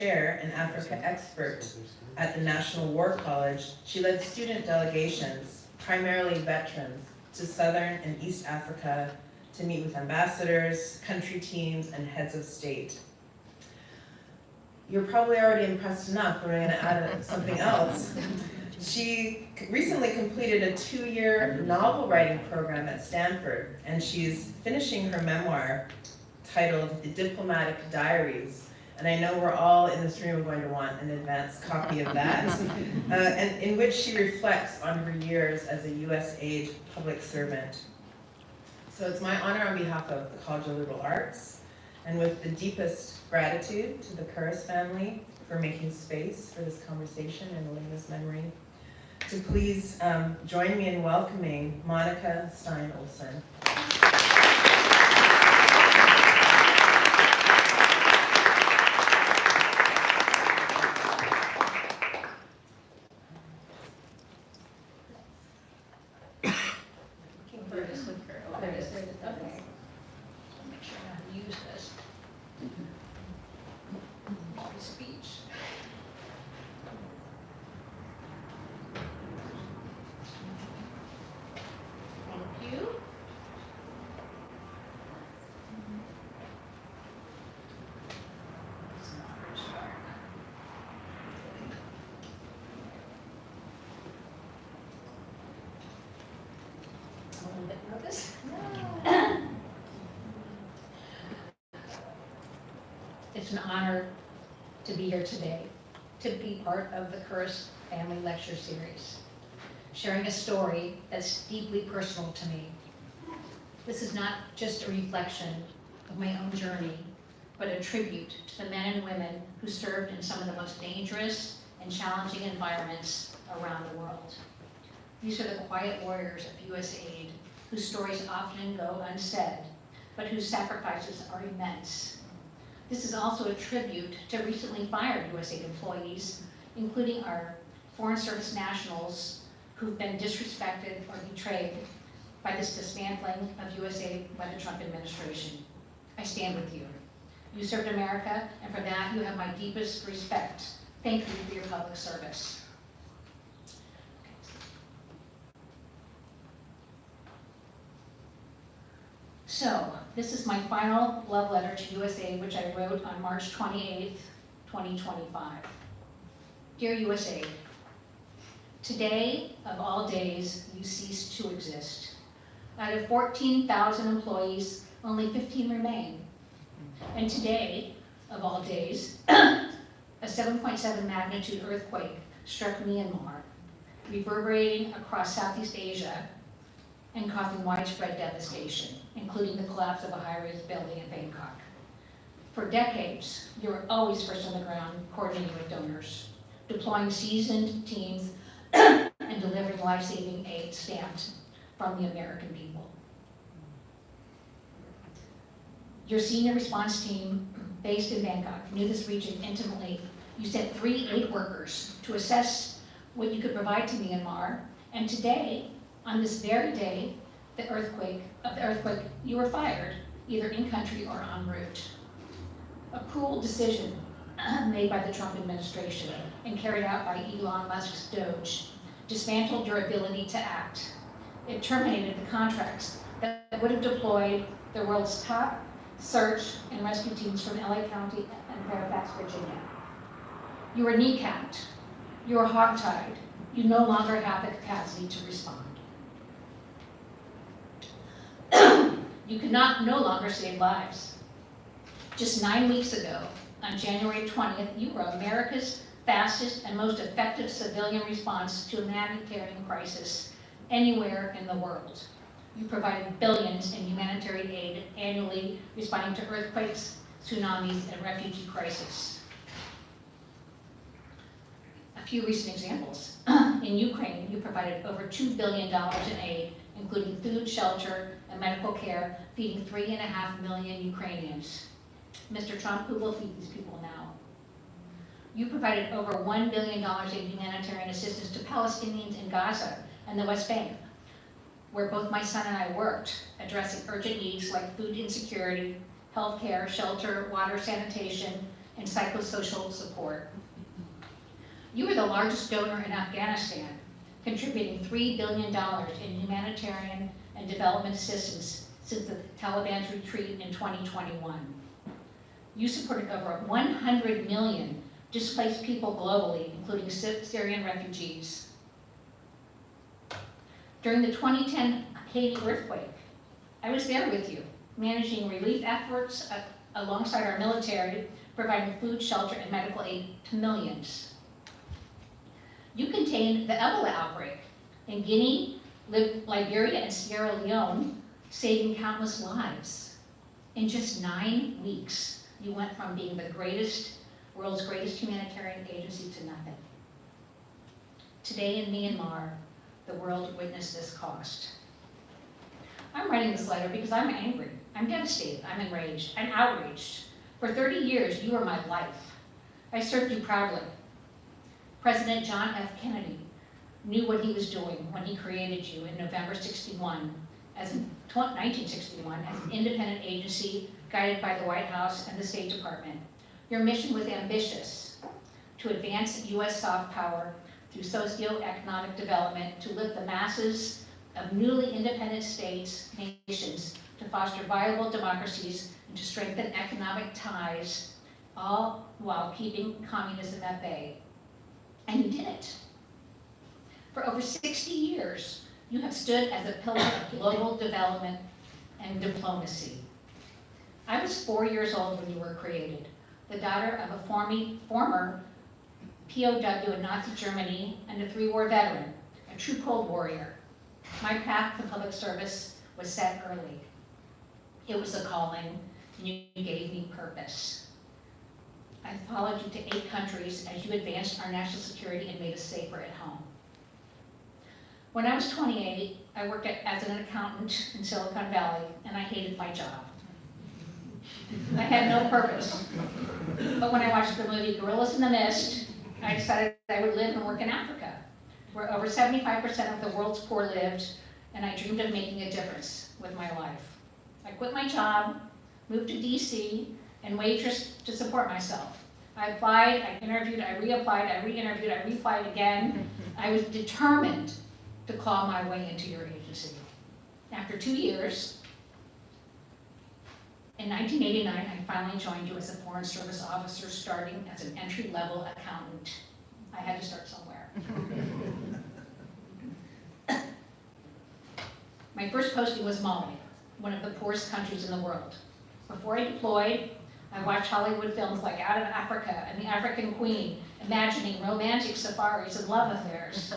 chair and Africa expert at the National War College, she led student delegations, primarily veterans, to Southern and East Africa to meet with ambassadors, country teams, and heads of state. You're probably already impressed enough, but I'm going to add something else. She recently completed a 2-year novel writing program at Stanford, and she's finishing her memoir titled The Diplomatic Diaries. And I know we're all in this room going to want an advanced copy of that, and in which she reflects on her years as a USAID public servant. So it's my honor on behalf of the College of Liberal Arts, and with the deepest gratitude to the Curris family for making space for this conversation and Elena's memory, to please join me in welcoming Monica Stein-Olson. It's an honor to be here today, to be part of the Curris Family Lecture Series, sharing a story that's deeply personal to me. This is not just a reflection of my own journey, but a tribute to the men and women who served in some of the most dangerous and challenging environments around the world. These are the quiet warriors of USAID, whose stories often go unsaid, but whose sacrifices are immense. This is also a tribute to recently fired USAID employees, including our Foreign Service nationals who've been disrespected or betrayed by this dismantling of USAID by the Trump administration. I stand with you. You served America, and for that you have my deepest respect. Thank you for your public service. So, this is my final love letter to USAID, which I wrote on March 28th, 2025. Dear USAID, today, of all days, you cease to exist. Out of 14,000 employees, only 15 remain. And today, of all days, a 7.7 magnitude earthquake struck Myanmar, reverberating across Southeast Asia and causing widespread devastation, including the collapse of a high-rise building in Bangkok. For decades, you were always first on the ground, coordinating with donors, deploying seasoned teams, and delivering life-saving aid stamped from the American people. Your senior response team, based in Bangkok, knew this region intimately. You sent 3 aid workers to assess what you could provide to Myanmar, and today, on this very day, the earthquake, you were fired, either in country or en route. A cruel decision made by the Trump administration and carried out by Elon Musk's Doge dismantled your ability to act. It terminated the contracts that would have deployed the world's top search and rescue teams from LA County and Fairfax, Virginia. You were kneecapped, you were hogtied, you no longer have the capacity to respond. You could no longer save lives. Just 9 weeks ago, on January 20th, you were America's fastest and most effective civilian response to a humanitarian crisis anywhere in the world. You provided billions in humanitarian aid annually, responding to earthquakes, tsunamis, and refugee crises. A few recent examples. In Ukraine, you provided over $2 billion in aid, including food, shelter, and medical care, feeding 3.5 million Ukrainians. Mr. Trump, who will feed these people now? You provided over $1 billion in humanitarian assistance to Palestinians in Gaza and the West Bank, where both my son and I worked, addressing urgent needs like food insecurity, healthcare, shelter, water, sanitation, and psychosocial support. You are the largest donor in Afghanistan, contributing $3 billion in humanitarian and development assistance since the Taliban's retreat in 2021. You supported over 100 million displaced people globally, including Syrian refugees. During the 2010 Haiti earthquake, I was there with you, managing relief efforts alongside our military, providing food, shelter, and medical aid to millions. You contained the Ebola outbreak in Guinea, Liberia, and Sierra Leone, saving countless lives. In just 9 weeks, you went from being the world's greatest humanitarian agency to nothing. Today in Myanmar, the world witnessed this cost. I'm writing this letter because I'm angry, I'm devastated, I'm enraged, I'm outraged. For 30 years, you were my life. I served you proudly. President John F. Kennedy knew what he was doing when he created you in November 1961 as an independent agency guided by the White House and the State Department. Your mission was ambitious: to advance U.S. soft power through socio-economic development, to lift the masses of newly independent states, nations, to foster viable democracies, and to strengthen economic ties, all while keeping communism at bay. And you did it. For over 60 years, you have stood as a pillar of global development and diplomacy. I was 4 years old when you were created, the daughter of a former POW in Nazi Germany and a 3-war veteran, a true Cold Warrior. My path to public service was set early. It was a calling, and you gave me purpose. I followed you to 8 countries as you advanced our national security and made us safer at home. When I was 28, I worked as an accountant in Silicon Valley, and I hated my job. I had no purpose. But when I watched the movie Gorillas in the Mist, I decided I would live and work in Africa, where over 75% of the world's poor lived, and I dreamed of making a difference with my life. I quit my job, moved to DC, and waitressed to support myself. I applied, I interviewed, I reapplied, I re-interviewed, I reapplied again. I was determined to claw my way into your agency. After 2 years, in 1989, I finally joined you as a Foreign Service officer, starting as an entry-level accountant. I had to start somewhere. My first posting was Mali, one of the poorest countries in the world. Before I deployed, I watched Hollywood films like Out of Africa and The African Queen, imagining romantic safaris and love affairs.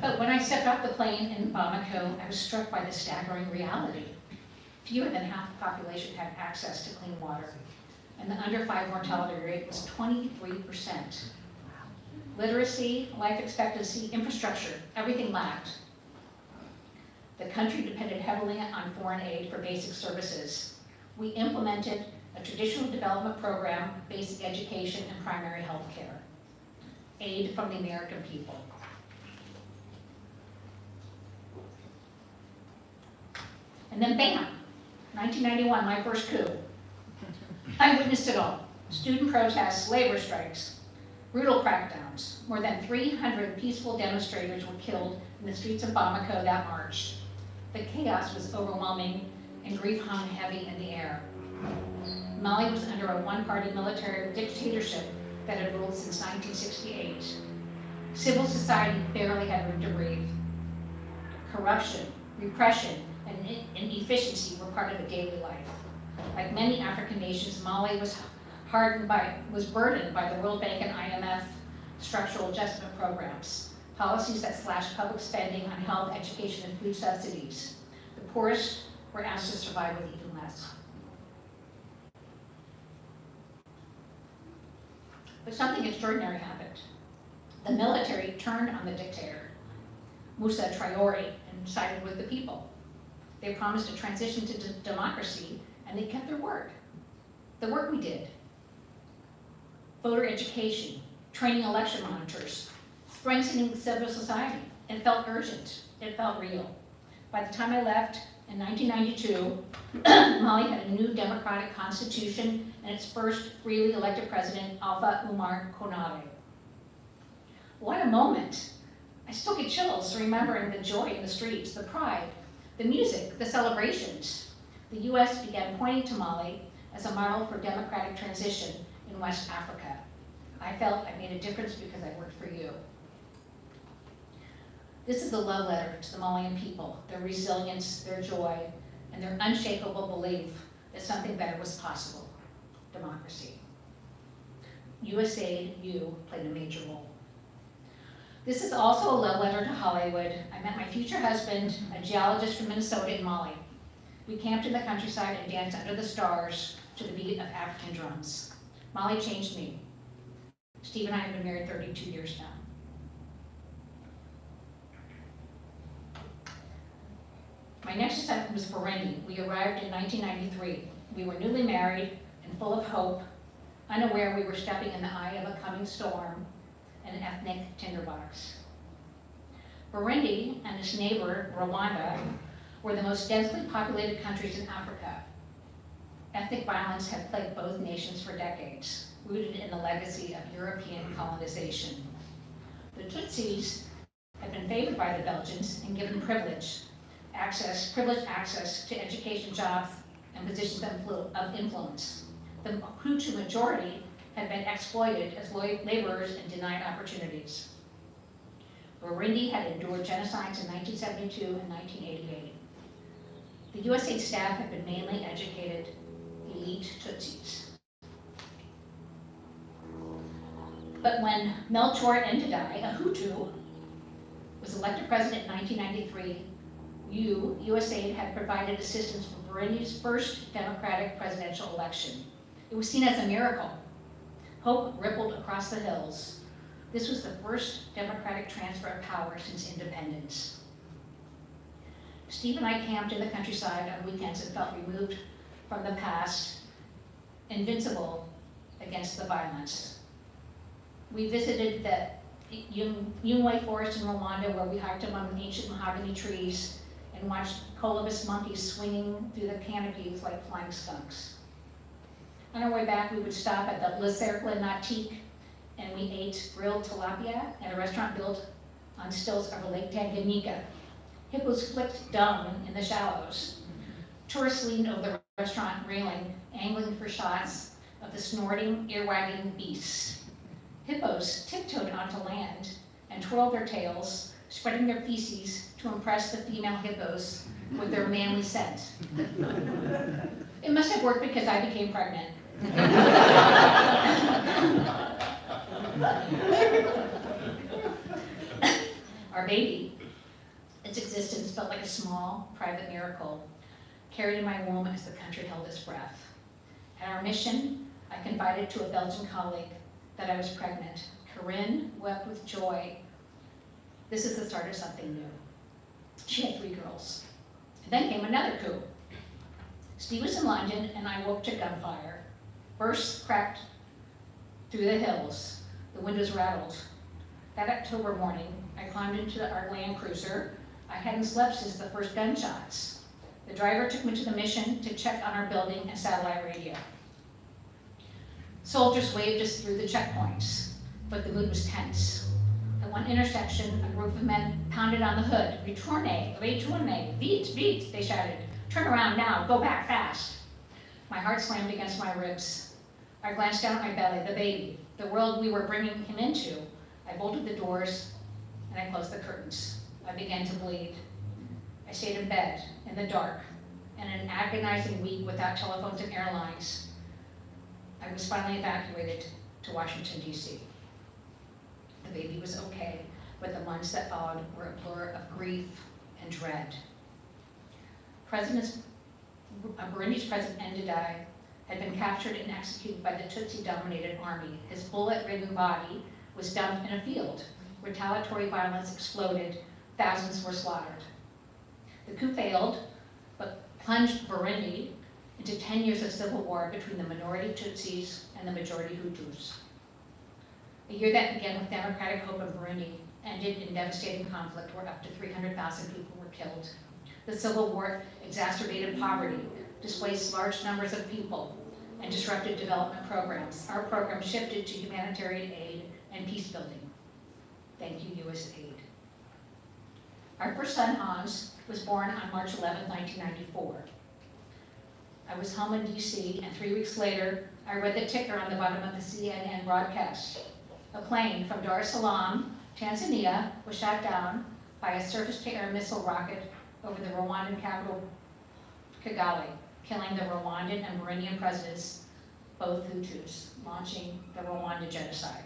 But when I stepped off the plane in Bamako, I was struck by the staggering reality. Fewer than half the population had access to clean water, and the under 5 mortality rate was 23%. Literacy, life expectancy, infrastructure, everything lacked. The country depended heavily on foreign aid for basic services. We implemented a traditional development program, basic education, and primary health care. Aid from the American people. And then bam, 1991, my first coup. I witnessed it all. Student protests, labor strikes, brutal crackdowns. More than 300 peaceful demonstrators were killed in the streets of Bamako that March. The chaos was overwhelming and grief hung heavy in the air. Mali was under a one-party military dictatorship that had ruled since 1968. Civil society barely had room to breathe. Corruption, repression, and inefficiency were part of the daily life. Like many African nations, Mali was burdened by the World Bank and IMF structural adjustment programs, policies that slashed public spending on health, education, and food subsidies. The poorest were asked to survive with even less. But something extraordinary happened. The military turned on the dictator, Moussa Traoré, and sided with the people. They promised a transition to democracy, and they kept their word. The work we did. Voter education, training election monitors, strengthening civil society. It felt urgent. It felt real. By the time I left In 1992, Mali had a new democratic constitution and its first freely elected president, Alpha Umar Konate. What a moment! I still get chills remembering the joy in the streets, the pride, the music, the celebrations. The US began pointing to Mali as a model for democratic transition in West Africa. I felt I made a difference because I worked for you. This is a love letter to the Malian people, their resilience, their joy, and their unshakable belief that something better was possible, democracy. USAID, you played a major role. This is also a love letter to Hollywood. I met my future husband, a geologist from Minnesota in Mali. We camped in the countryside and danced under the stars to the beat of African drums. Mali changed me. Steve and I have been married 32 years now. My next assignment was Burundi. We arrived in 1993. We were newly married and full of hope, unaware we were stepping in the eye of a coming storm and an ethnic tinderbox. Burundi and its neighbor, Rwanda, were the most densely populated countries in Africa. Ethnic violence had plagued both nations for decades, rooted in the legacy of European colonization. The Tutsis had been favored by the Belgians and given privileged access to education, jobs, and positions of influence. The Hutu majority had been exploited as laborers and denied opportunities. Burundi had endured genocides in 1972 and 1988. The USAID staff had been mainly educated elite Tutsis. But when Melchior Ndadaye, a Hutu, was elected president in 1993, USAID had provided assistance for Burundi's first democratic presidential election. It was seen as a miracle. Hope rippled across the hills. This was the first democratic transfer of power since independence. Steve and I camped in the countryside on weekends and felt removed from the past, invincible against the violence. We visited the Yungwe forest in Rwanda, where we hiked among ancient mahogany trees and watched colobus monkeys swinging through the canopies like flying skunks. On our way back, we would stop at the Le Cercle Nautique, and we ate grilled tilapia at a restaurant built on stilts over Lake Tanganyika. Hippos flicked dung in the shallows. Tourists leaned over the restaurant railing, angling for shots of the snorting, ear-wagging beasts. Hippos tiptoed onto land and twirled their tails, spreading their feces to impress the female hippos with their manly scent. It must have worked because I became pregnant. Our baby, its existence felt like a small, private miracle, carried in my womb as the country held its breath. At our mission, I confided to a Belgian colleague that I was pregnant. Corinne wept with joy. This is the start of something new. She had 3 girls. And then came another coup. Steve was in London, and I woke to gunfire. Bursts cracked through the hills. The windows rattled. That October morning, I climbed into our Land Cruiser. I hadn't slept since the first gunshots. The driver took me to the mission to check on our building and satellite radio. Soldiers waved us through the checkpoints, but the mood was tense. At one intersection, a group of men pounded on the hood. Retourne, retourne, vite, vite, they shouted. Turn around now, go back fast. My heart slammed against my ribs. I glanced down at my belly, the baby, the world we were bringing him into. I bolted the doors, and I closed the curtains. I began to bleed. I stayed in bed, in the dark, and in an agonizing week without telephones and airlines, I was finally evacuated to Washington, D.C. The baby was okay, but the months that followed were a blur of grief and dread. Burundi's President Ndadaye had been captured and executed by the Tutsi-dominated army. His bullet-ridden body was dumped in a field. Retaliatory violence exploded. Thousands were slaughtered. The coup failed, but plunged Burundi into 10 years of civil war between the minority Tutsis and the majority Hutus. A year that began with democratic hope in Burundi ended in devastating conflict where up to 300,000 people were killed. The Civil War exacerbated poverty, displaced large numbers of people, and disrupted development programs. Our program shifted to humanitarian aid and peace building. Thank you, USAID. Our first son, Hans, was born on March 11, 1994. I was home in DC, and 3 weeks later, I read the ticker on the bottom of the CNN broadcast. A plane from Dar es Salaam, Tanzania, was shot down by a surface-to-air missile rocket over the Rwandan capital, Kigali, killing the Rwandan and Burundian presidents, both Hutus, launching the Rwanda genocide.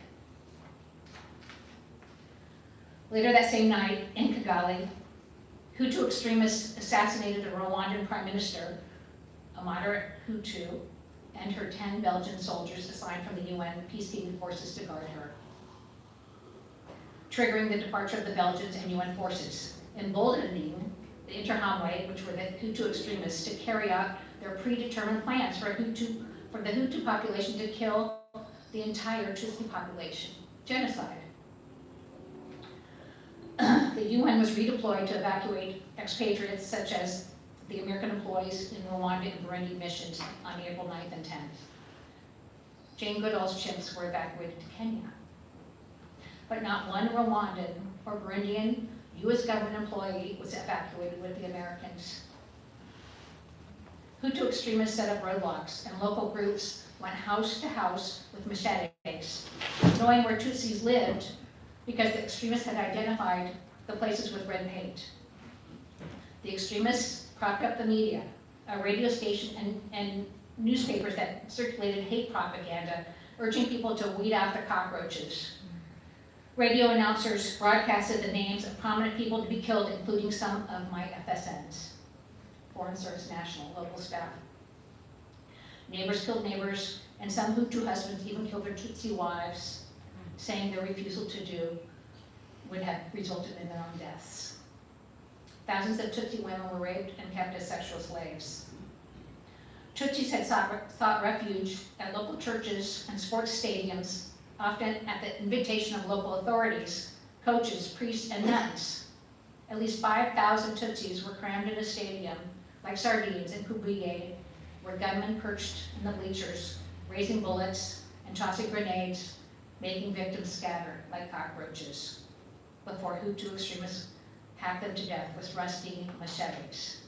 Later that same night, in Kigali, Hutu extremists assassinated the Rwandan prime minister, a moderate Hutu, and her 10 Belgian soldiers assigned from the UN peacekeeping forces to guard her, triggering the departure of the Belgians and UN forces, emboldening the Interahamwe, which were the Hutu extremists, to carry out their predetermined plans for the Hutu population to kill the entire Tutsi population. Genocide. The UN was redeployed to evacuate expatriates such as the American employees in Rwanda and Burundi missions on April 9th and 10th. Jane Goodall's chimps were evacuated to Kenya. But not one Rwandan or Burundian US government employee was evacuated with the Americans. Hutu extremists set up roadblocks, and local groups went house to house with machetes, knowing where Tutsis lived because the extremists had identified the places with red paint. The extremists propped up the media, a radio station and newspapers that circulated hate propaganda, urging people to weed out the cockroaches. Radio announcers broadcasted the names of prominent people to be killed, including some of my FSNs, Foreign Service National, local staff. Neighbors killed neighbors, and some Hutu husbands even killed their Tutsi wives, saying their refusal to do would have resulted in their own deaths. Thousands of Tutsi women were raped and kept as sexual slaves. Tutsis had sought refuge at local churches and sports stadiums, often at the invitation of local authorities, coaches, priests, and nuns. At least 5,000 Tutsis were crammed in a stadium like sardines in Kubwiye, where gunmen perched in the bleachers, raising bullets and tossing grenades, making victims scatter like cockroaches, before Hutu extremists hacked them to death with rusty machetes.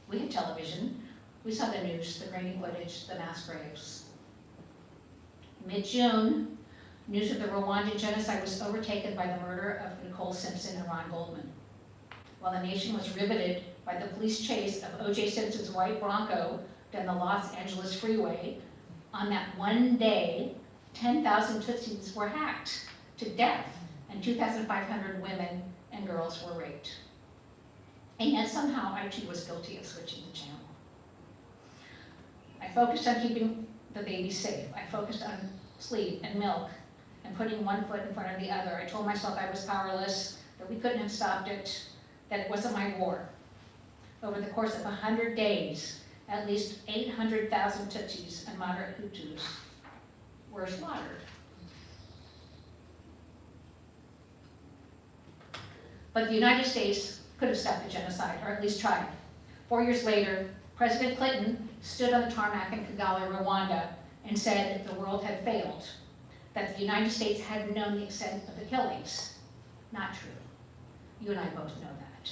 We had television. We saw the news, the grainy footage, the mass graves. Mid-June, news of the Rwandan genocide was overtaken by the murder of Nicole Simpson and Ron Goldman. While the nation was riveted by the police chase of O.J. Simpson's white Bronco down the Los Angeles freeway, on that one day, 10,000 Tutsis were hacked to death, and 2,500 women and girls were raped. And yet somehow I too was guilty of switching the channel. I focused on keeping the babies safe. I focused on sleep and milk and putting one foot in front of the other. I told myself I was powerless, that we couldn't have stopped it, that it wasn't my war. Over the course of 100 days, at least 800,000 Tutsis and moderate Hutus were slaughtered. But the United States could have stopped the genocide, or at least tried. 4 years later, President Clinton stood on the tarmac in Kigali, Rwanda, and said the world had failed, that the United States hadn't known the extent of the killings. Not true. You and I both know that.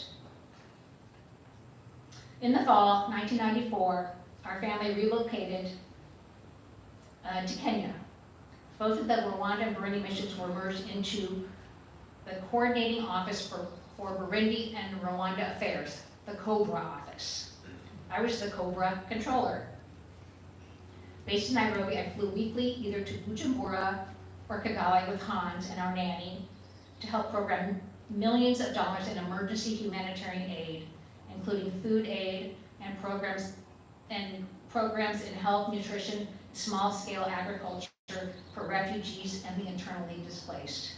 In the fall, 1994, our family relocated to Kenya. Both of the Rwanda and Burundi missions were merged into the Coordinating Office for Burundi and Rwanda Affairs, the COBRA office. I was the COBRA controller. Based in Nairobi, I flew weekly either to Bujumbura or Kigali with Hans and our nanny to help program millions of dollars in emergency humanitarian aid, including food aid and programs in health, nutrition, small-scale agriculture for refugees and the internally displaced.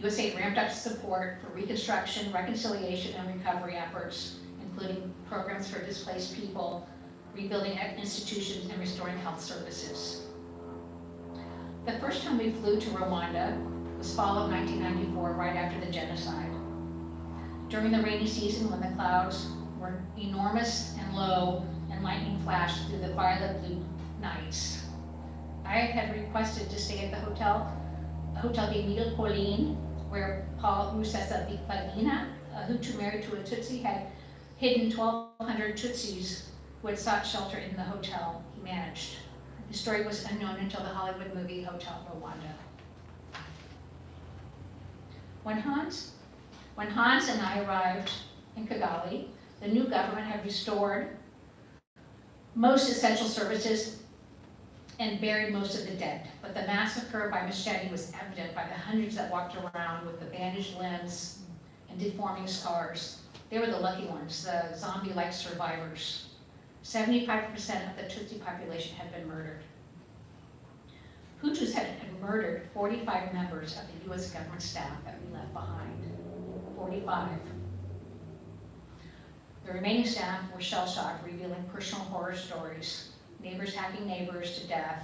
USAID ramped up support for reconstruction, reconciliation, and recovery efforts, including programs for displaced people, rebuilding institutions, and restoring health services. The first time we flew to Rwanda was fall of 1994, right after the genocide. During the rainy season, when the clouds were enormous and low and lightning flashed through the violet blue nights, I had requested to stay at the Hotel de Mille Collines, where Paul Rusesa Bikbagina, a Hutu married to a Tutsi, had hidden 1,200 Tutsis who had sought shelter in the hotel he managed. His story was unknown until the Hollywood movie Hotel Rwanda. When Hans and I arrived in Kigali, the new government had restored most essential services and buried most of the dead. But the massacre by machete was evident by the hundreds that walked around with the bandaged limbs and deforming scars. They were the lucky ones, the zombie-like survivors. 75% of the Tutsi population had been murdered. Hutus had murdered 45 members of the US government staff that we left behind. 45. The remaining staff were shell-shocked, revealing personal horror stories, neighbors hacking neighbors to death,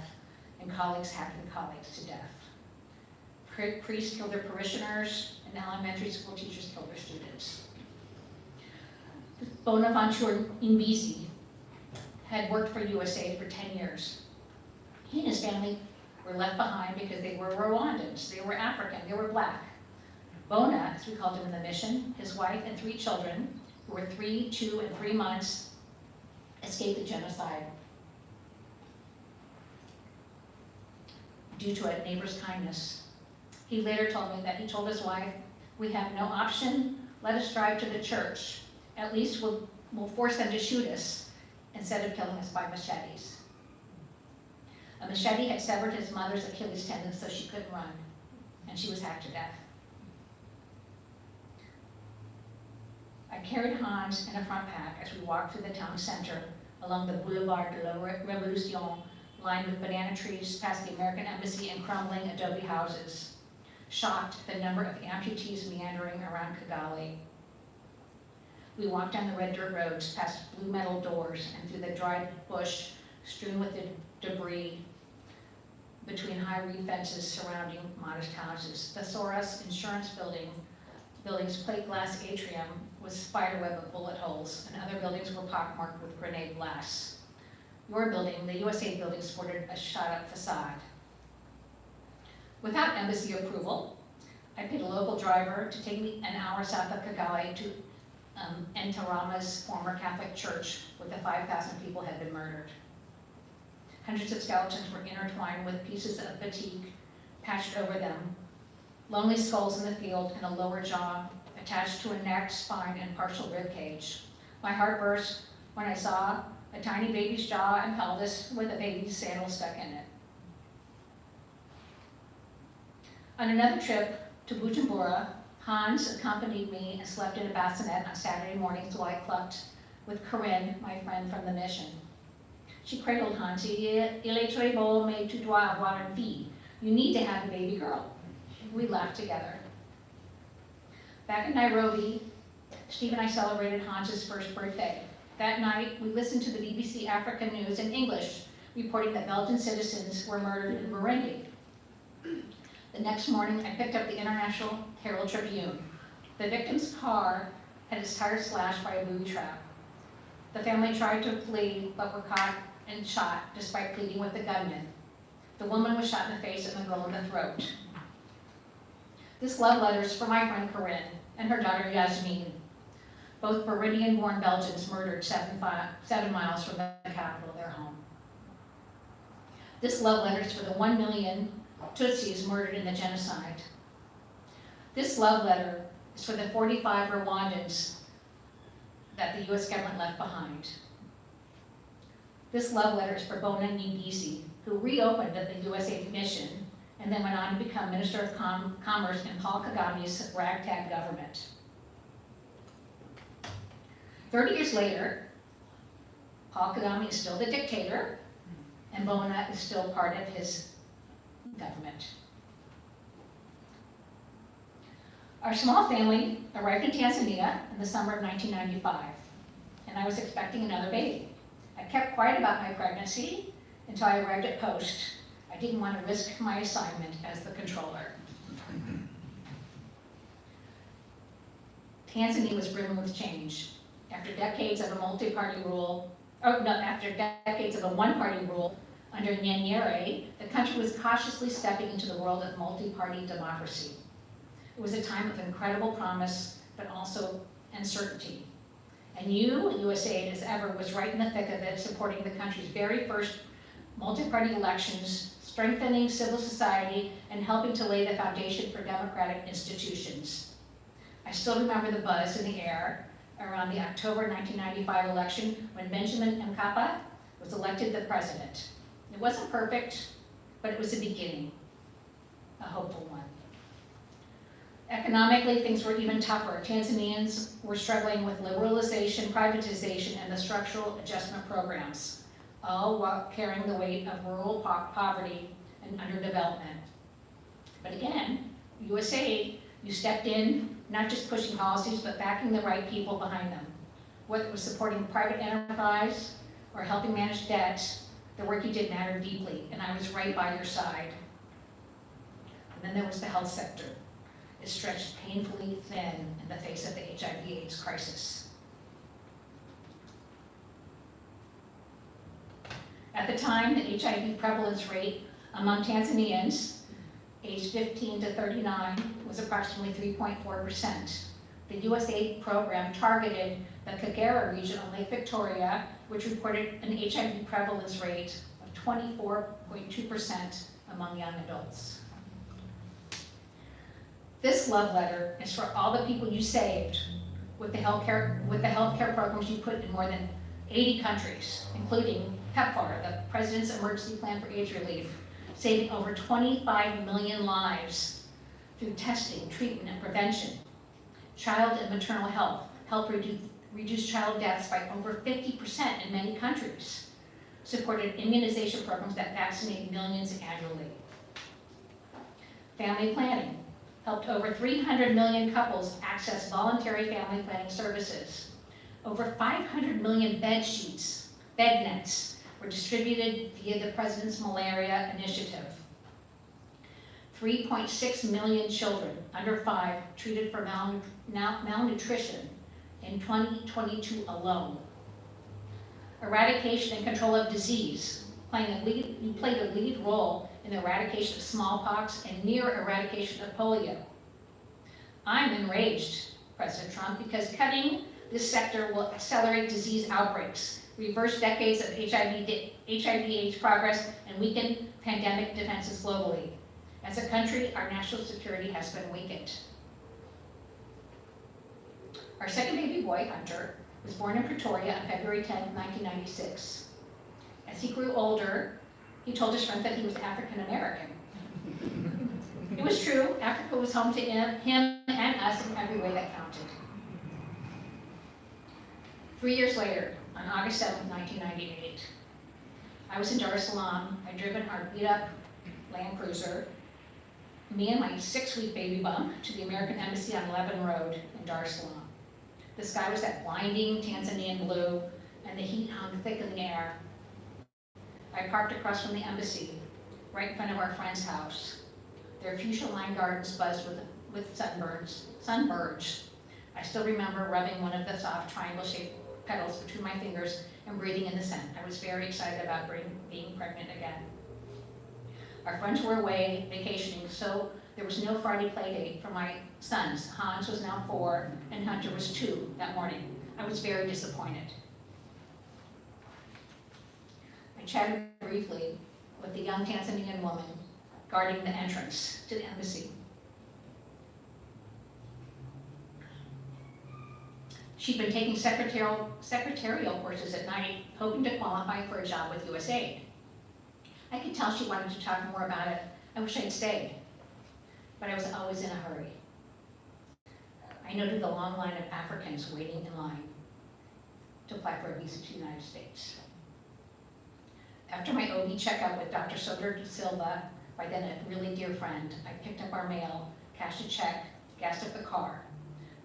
and colleagues hacking colleagues to death. Priests killed their parishioners, and elementary school teachers killed their students. Bonaventure Imbizi had worked for USAID for 10 years. He and his family were left behind because they were Rwandans, they were African, they were black. Bona, as we called him in the mission, his wife and 3 children, who were 3, 2, and 3 months, escaped the genocide due to a neighbor's kindness. He later told me that he told his wife, "We have no option, let us drive to the church. At least we'll force them to shoot us instead of killing us by machetes." A machete had severed his mother's Achilles tendon so she couldn't run, and she was hacked to death. I carried Hans in a front pack as we walked through the town center along the Boulevard de la Révolution, lined with banana trees, past the American Embassy and crumbling adobe houses, shocked at the number of amputees meandering around Kigali. We walked down the red dirt roads, past blue metal doors, and through the dried bush strewn with the debris between high reed fences surrounding modest houses. The Soros Insurance building's plate glass atrium was spiderweb of bullet holes, and other buildings were pockmarked with grenade blasts. Your building, the USAID building, sported a shot-up facade. Without embassy approval, I paid a local driver to take me an hour south of Kigali to Ntarama's former Catholic church, where the 5,000 people had been murdered. Hundreds of skeletons were intertwined with pieces of batik patched over them, lonely skulls in the field, and a lower jaw attached to a neck, spine, and partial rib cage. My heart burst when I saw a tiny baby's jaw and pelvis with a baby's sandal stuck in it. On another trip to Bujumbura, Hans accompanied me and slept in a bassinet on Saturday mornings while I clucked with Corinne, my friend from the mission. She cradled Hans. "Il est très beau, mais tu dois avoir une fille. You need to have a baby girl." We laughed together. Back in Nairobi, Steve and I celebrated Hans's first birthday. That night, we listened to the BBC Africa News in English, reporting that Belgian citizens were murdered in Burundi. The next morning, I picked up the International Herald Tribune. The victim's car had its tires slashed by a booby trap. The family tried to flee, but were caught and shot despite pleading with the gunman. The woman was shot in the face and the girl in the throat. This love letter is for my friend Corinne and her daughter Yasmin, both Burundian-born Belgians murdered 7 miles from the capital of their home. This love letter is for the 1 million Tutsis murdered in the genocide. This love letter is for the 45 Rwandans that the US government left behind. This love letter is for Bona Nyimbizi, who reopened at the USAID mission and then went on to become Minister of Commerce in Paul Kagame's ragtag government. 30 years later, Paul Kagame is still the dictator, and Bona is still part of his government. Our small family arrived in Tanzania in the summer of 1995, and I was expecting another baby. I kept quiet about my pregnancy until I arrived at post. I didn't want to risk my assignment as the controller. Tanzania was brimming with change. After decades of a multi-party rule, after decades of a one-party rule under Nyerere, the country was cautiously stepping into the world of multi-party democracy. It was a time of incredible promise, but also uncertainty. And USAID, as ever, was right in the thick of it, supporting the country's very first multi-party elections, strengthening civil society, and helping to lay the foundation for democratic institutions. I still remember the buzz in the air around the October 1995 election when Benjamin Mkapa was elected the president. It wasn't perfect, but it was a beginning, a hopeful one. Economically, things were even tougher. Tanzanians were struggling with liberalization, privatization, and the structural adjustment programs, all while carrying the weight of rural poverty and underdevelopment. But again, USAID, you stepped in, not just pushing policies, but backing the right people behind them. Whether it was supporting private enterprise or helping manage debt, the work you did mattered deeply, and I was right by your side. And then there was the health sector. It stretched painfully thin in the face of the HIV/AIDS crisis. At the time, the HIV prevalence rate among Tanzanians aged 15 to 39 was approximately 3.4%. The USAID program targeted the Kagera region on Lake Victoria, which reported an HIV prevalence rate of 24.2% among young adults. This love letter is for all the people you saved with the healthcare programs you put in more than 80 countries, including PEPFAR, the President's Emergency Plan for AIDS Relief, saving over 25 million lives through testing, treatment, and prevention. Child and maternal health helped reduce child deaths by over 50% in many countries, supported immunization programs that vaccinate millions annually. Family planning helped over 300 million couples access voluntary family planning services. Over 500 million bed nets were distributed via the President's Malaria Initiative. 3.6 million children under 5 treated for malnutrition in 2022 alone. Eradication and control of disease, you played a lead role in the eradication of smallpox and near eradication of polio. I'm enraged, President Trump, because cutting this sector will accelerate disease outbreaks, reverse decades of HIV/AIDS progress, and weaken pandemic defenses globally. As a country, our national security has been weakened. Our second baby boy, Hunter, was born in Pretoria on February 10, 1996. As he grew older, he told his friends that he was African American. It was true. Africa was home to him and us in every way that counted. 3 years later, on August 7, 1998, I was in Dar es Salaam. I'd driven our beat-up Land Cruiser, me and my 6-week baby bump, to the American Embassy on Lebanon Road in Dar es Salaam. The sky was that blinding Tanzanian blue, and the heat hung thick in the air. I parked across from the embassy, right in front of our friend's house. Their fuchsia-lined gardens buzzed with sunbirds. I still remember rubbing one of the soft triangle-shaped petals between my fingers and breathing in the scent. I was very excited about being pregnant again. Our friends were away vacationing, so there was no Friday play date for my sons. Hans was now 4 and Hunter was 2 that morning. I was very disappointed. I chatted briefly with the young Tanzanian woman guarding the entrance to the embassy. She'd been taking secretarial courses at night, hoping to qualify for a job with USAID. I could tell she wanted to talk more about it. I wish I'd stayed, but I was always in a hurry. I noted the long line of Africans waiting in line to apply for a visa to the United States. After my OB checkout with Dr. Soder de Silva, by then a really dear friend, I picked up our mail, cashed a check, gassed up the car.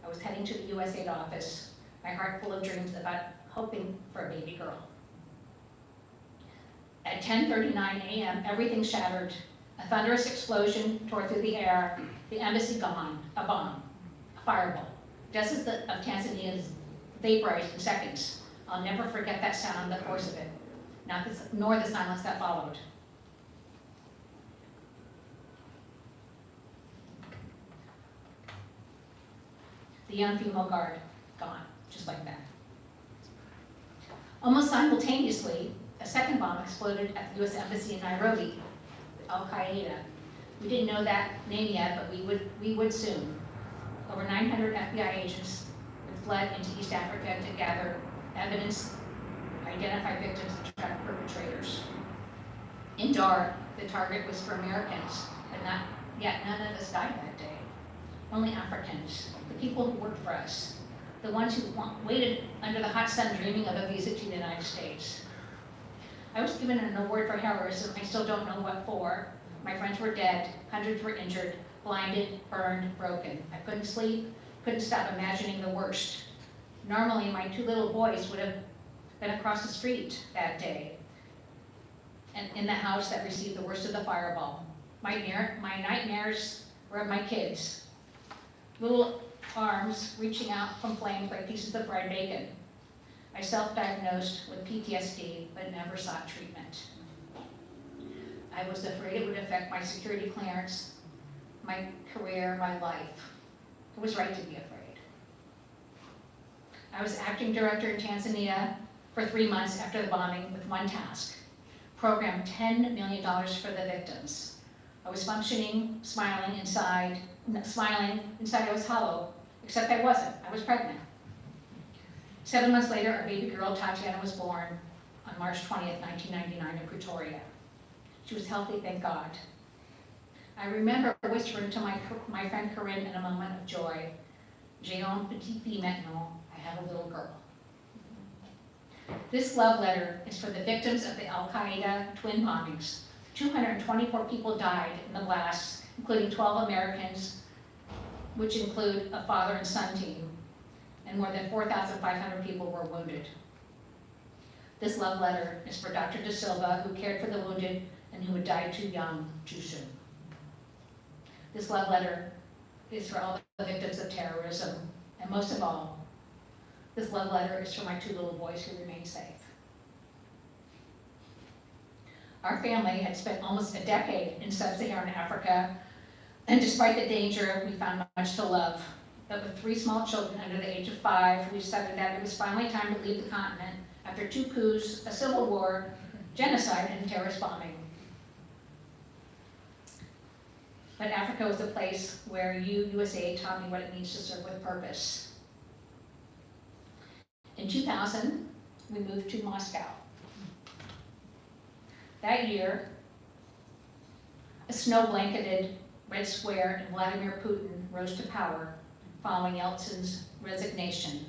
I was heading to the USAID office, my heart full of dreams about hoping for a baby girl. At 10:39 a.m., everything shattered. A thunderous explosion tore through the air, the embassy gone, a bomb, a fireball. Dozens of Tanzanians vaporized in seconds. I'll never forget that sound, the force of it, nor the silence that followed. The young female guard, gone, just like that. Almost simultaneously, a second bomb exploded at the US Embassy in Nairobi, Al-Qaeda. We didn't know that name yet, but we would soon. Over 900 FBI agents had fled into East Africa to gather evidence, identify victims, and track perpetrators. In Dar, the target was for Americans, but not yet none of us died that day. Only Africans, the people who worked for us, the ones who waited under the hot sun dreaming of a visit to the United States. I was given an award for heroism. I still don't know what for. My friends were dead, hundreds were injured, blinded, burned, broken. I couldn't sleep, couldn't stop imagining the worst. Normally, my two little boys would have been across the street that day, and in the house that received the worst of the fireball. My nightmares were of my kids. Little arms reaching out from flames like pieces of fried bacon. I self-diagnosed with PTSD, but never sought treatment. I was afraid it would affect my security clearance, my career, my life. It was right to be afraid. I was acting director in Tanzania for 3 months after the bombing with one task: program $10 million for the victims. I was functioning, smiling, inside I was hollow, except I wasn't, I was pregnant. 7 months later, our baby girl, Tatiana, was born on March 20th, 1999 in Pretoria. She was healthy, thank God. I remember whispering to my friend Corinne in a moment of joy, "J'ai une petite fille maintenant," I have a little girl. This love letter is for the victims of the Al-Qaeda twin bombings. 224 people died in the blasts, including 12 Americans, which include a father and son team, and more than 4,500 people were wounded. This love letter is for Dr. Da Silva, who cared for the wounded and who had died too young, too soon. This love letter is for all the victims of terrorism, and most of all, this love letter is for my two little boys who remain safe. Our family had spent almost a decade in sub-Saharan Africa, and despite the danger, we found much to love. But with 3 small children under the age of 5, we decided that it was finally time to leave the continent after 2 coups, a civil war, genocide, and terrorist bombing. But Africa was a place where USAID taught me what it means to serve with purpose. In 2000, we moved to Moscow. That year, a snow-blanketed Red Square and Vladimir Putin rose to power following Yeltsin's resignation.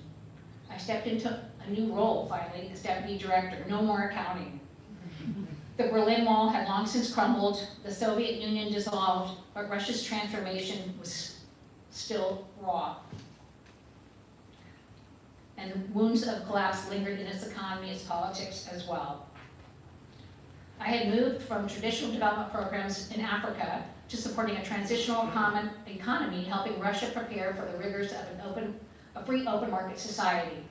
I stepped into a new role finally as deputy director, no more accounting. The Berlin Wall had long since crumbled, the Soviet Union dissolved, but Russia's transformation was still raw. And wounds of collapse lingered in its economy, its politics as well. I had moved from traditional development programs in Africa to supporting a transitional economy, helping Russia prepare for the rigors of a free open market society.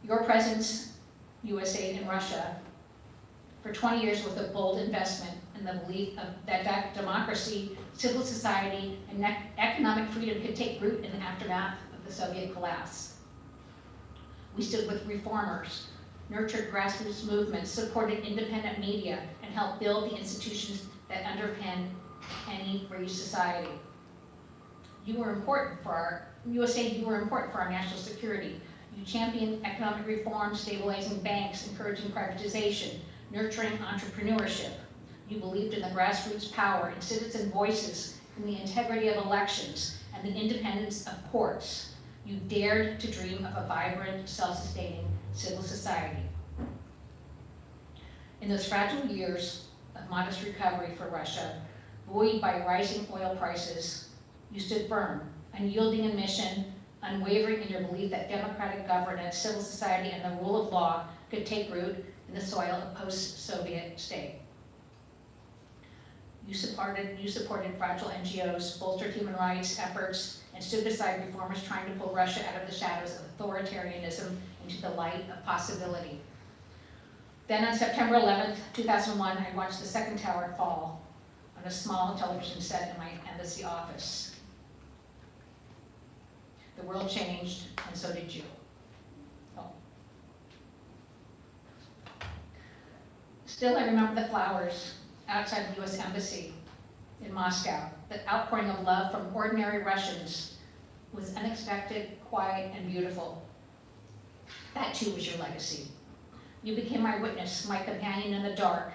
Your presence, USAID in Russia, for 20 years with a bold investment in the belief that democracy, civil society, and economic freedom could take root in the aftermath of the Soviet collapse. We stood with reformers, nurtured grassroots movements, supported independent media, and helped build the institutions that underpin any free society. You were important for our national security. You championed economic reform, stabilizing banks, encouraging privatization, nurturing entrepreneurship. You believed in the grassroots power, in citizen voices, in the integrity of elections, and the independence of courts. You dared to dream of a vibrant, self-sustaining civil society. In those fragile years of modest recovery for Russia, buoyed by rising oil prices, you stood firm, unyielding in mission, unwavering in your belief that democratic governance, civil society, and the rule of law could take root in the soil of post-Soviet state. You supported fragile NGOs, bolstered human rights efforts, and stood beside reformers trying to pull Russia out of the shadows of authoritarianism into the light of possibility. Then on September 11th, 2001, I watched the second tower fall on a small television set in my embassy office. The world changed, and so did you. Oh. Still, I remember the flowers outside the US Embassy in Moscow. The outpouring of love from ordinary Russians was unexpected, quiet, and beautiful. That too was your legacy. You became my witness, my companion in the dark.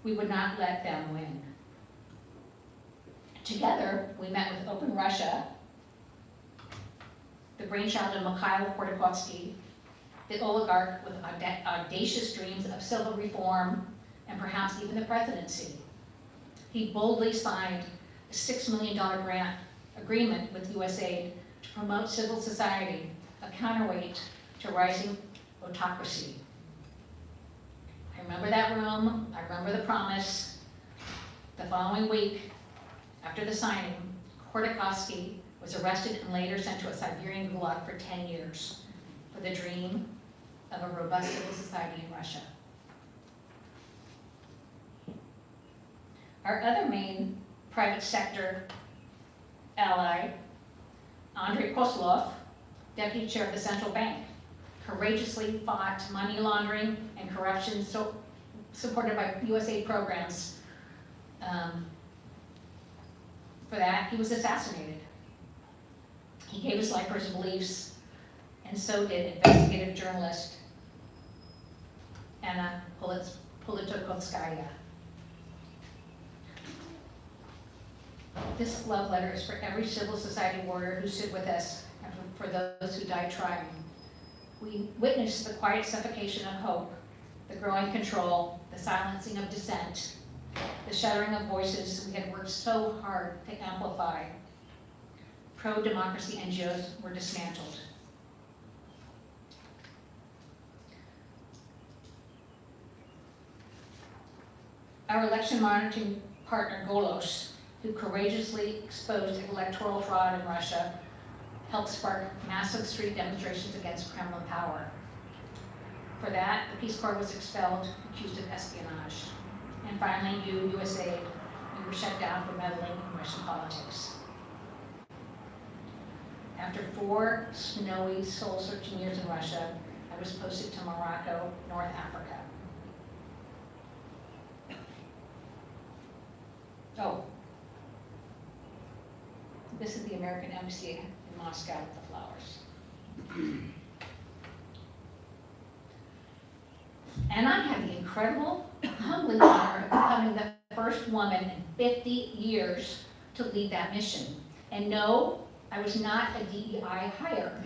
We would not let them win. Together, we met with Open Russia, the brainchild of Mikhail Khodorkovsky, the oligarch with audacious dreams of civil reform and perhaps even the presidency. He boldly signed a $6 million grant agreement with USAID to promote civil society, a counterweight to rising autocracy. I remember that room, I remember the promise. The following week, after the signing, Khodorkovsky was arrested and later sent to a Siberian gulag for 10 years for the dream of a robust civil society in Russia. Our other main private sector ally, Andrei Kozlov, deputy chair of the central bank, courageously fought money laundering and corruption supported by USAID programs. For that, he was assassinated. He gave his life for his beliefs, and so did investigative journalist Anna Politkovskaya. This love letter is for every civil society warrior who stood with us and for those who died trying. We witnessed the quiet suffocation of hope, the growing control, the silencing of dissent, the shuttering of voices we had worked so hard to amplify. Pro-democracy NGOs were dismantled. Our election monitoring partner, Golos, who courageously exposed electoral fraud in Russia, helped spark massive street demonstrations against Kremlin power. For that, the Peace Corps was expelled, accused of espionage. And finally, you, USAID, you were shut down for meddling in Russian politics. After 4 snowy, soul-searching years in Russia, I was posted to Morocco, North Africa. Oh, this is the American Embassy in Moscow with the flowers. And I had the incredible, humbling honor of becoming the first woman in 50 years to lead that mission. And no, I was not a DEI hire.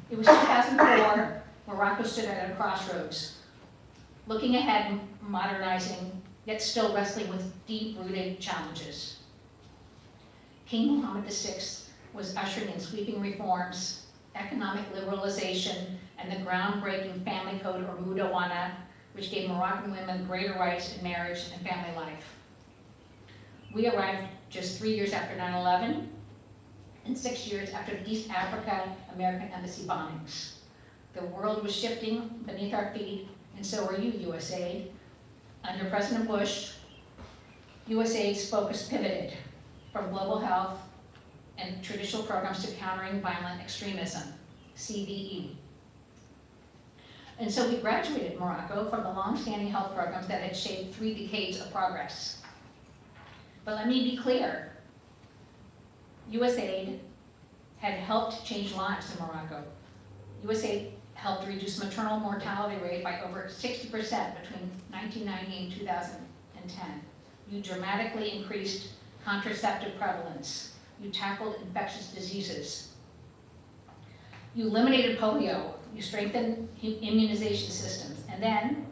It was 2004, Morocco stood at a crossroads, looking ahead, modernizing, yet still wrestling with deep-rooted challenges. King Mohammed VI was ushering in sweeping reforms, economic liberalization, and the groundbreaking family code, or Mudawana, which gave Moroccan women greater rights in marriage and family life. We arrived just 3 years after 9/11, and 6 years after the East Africa American Embassy bombings. The world was shifting beneath our feet, and so were you, USAID. Under President Bush, USAID's focus pivoted from global health and traditional programs to countering violent extremism, CVE. And so we graduated Morocco from the long-standing health programs that had shaped 3 decades of progress. But let me be clear, USAID had helped change lives in Morocco. USAID helped reduce maternal mortality rate by over 60% between 1990 and 2010. You dramatically increased contraceptive prevalence. You tackled infectious diseases. You eliminated polio. You strengthened immunization systems. And then,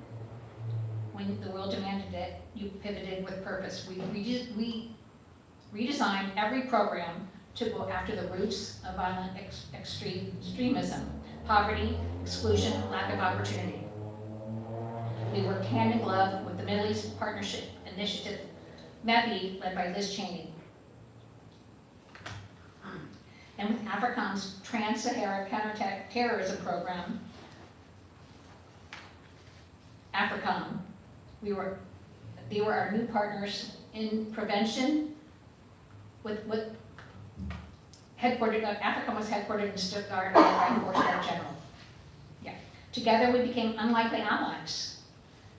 when the world demanded it, you pivoted with purpose. We redesigned every program to go after the roots of violent extremism, poverty, exclusion, lack of opportunity. We worked hand in glove with the Middle East Partnership and initiative, MEPI, led by Liz Cheney. And with AFRICOM's Trans-Sahara Counterterrorism Program, AFRICOM, they were our new partners in prevention with AFRICOM was headquartered in Stuttgart by 4-star general. Yeah. Together we became unlikely allies.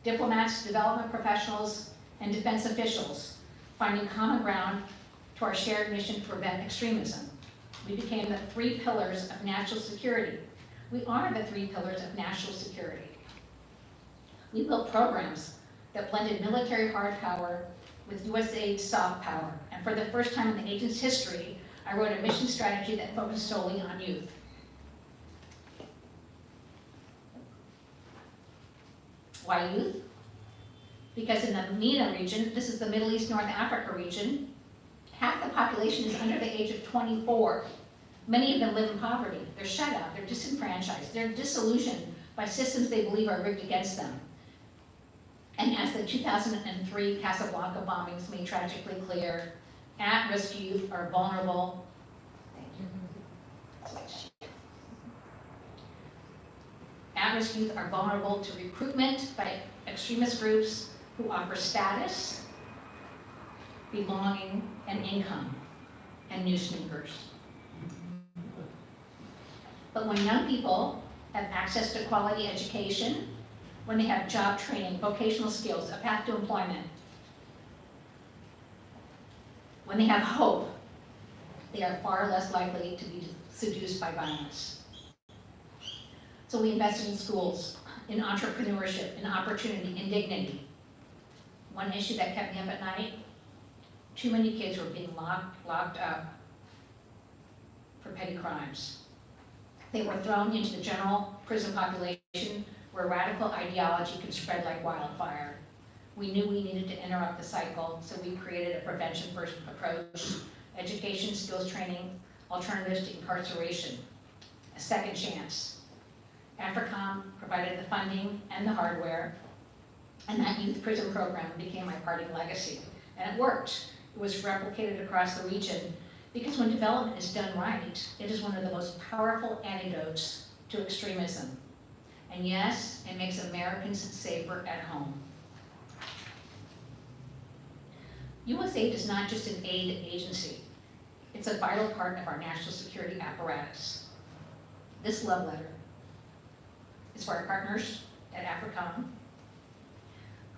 Diplomats, development professionals, and defense officials, finding common ground to our shared mission to prevent extremism. We became the 3 pillars of national security. We are the 3 pillars of national security. We built programs that blended military hard power with USAID soft power. And for the first time in the agency's history, I wrote a mission strategy that focused solely on youth. Why youth? Because in the MENA region, this is the Middle East North Africa region, half the population is under the age of 24. Many of them live in poverty. They're shut out, they're disenfranchised, they're disillusioned by systems they believe are rigged against them. And as the 2003 Casablanca bombings made tragically clear, at-risk youth are vulnerable. At-risk youth are vulnerable to recruitment by extremist groups who offer status, belonging, and income, and new sneakers. But when young people have access to quality education, when they have job training, vocational skills, a path to employment, when they have hope, they are far less likely to be seduced by violence. So we invested in schools, in entrepreneurship, in opportunity, in dignity. One issue that kept me up at night, too many kids were being locked up for petty crimes. They were thrown into the general prison population where radical ideology could spread like wildfire. We knew we needed to interrupt the cycle, so we created a prevention-first approach, education, skills training, alternatives to incarceration, a second chance. AFRICOM provided the funding and the hardware, and that youth prison program became my parting legacy. And it worked. It was replicated across the region, because when development is done right, it is one of the most powerful antidotes to extremism. And yes, it makes Americans safer at home. USAID is not just an aid agency. It's a vital part of our national security apparatus. This love letter is for our partners at AFRICOM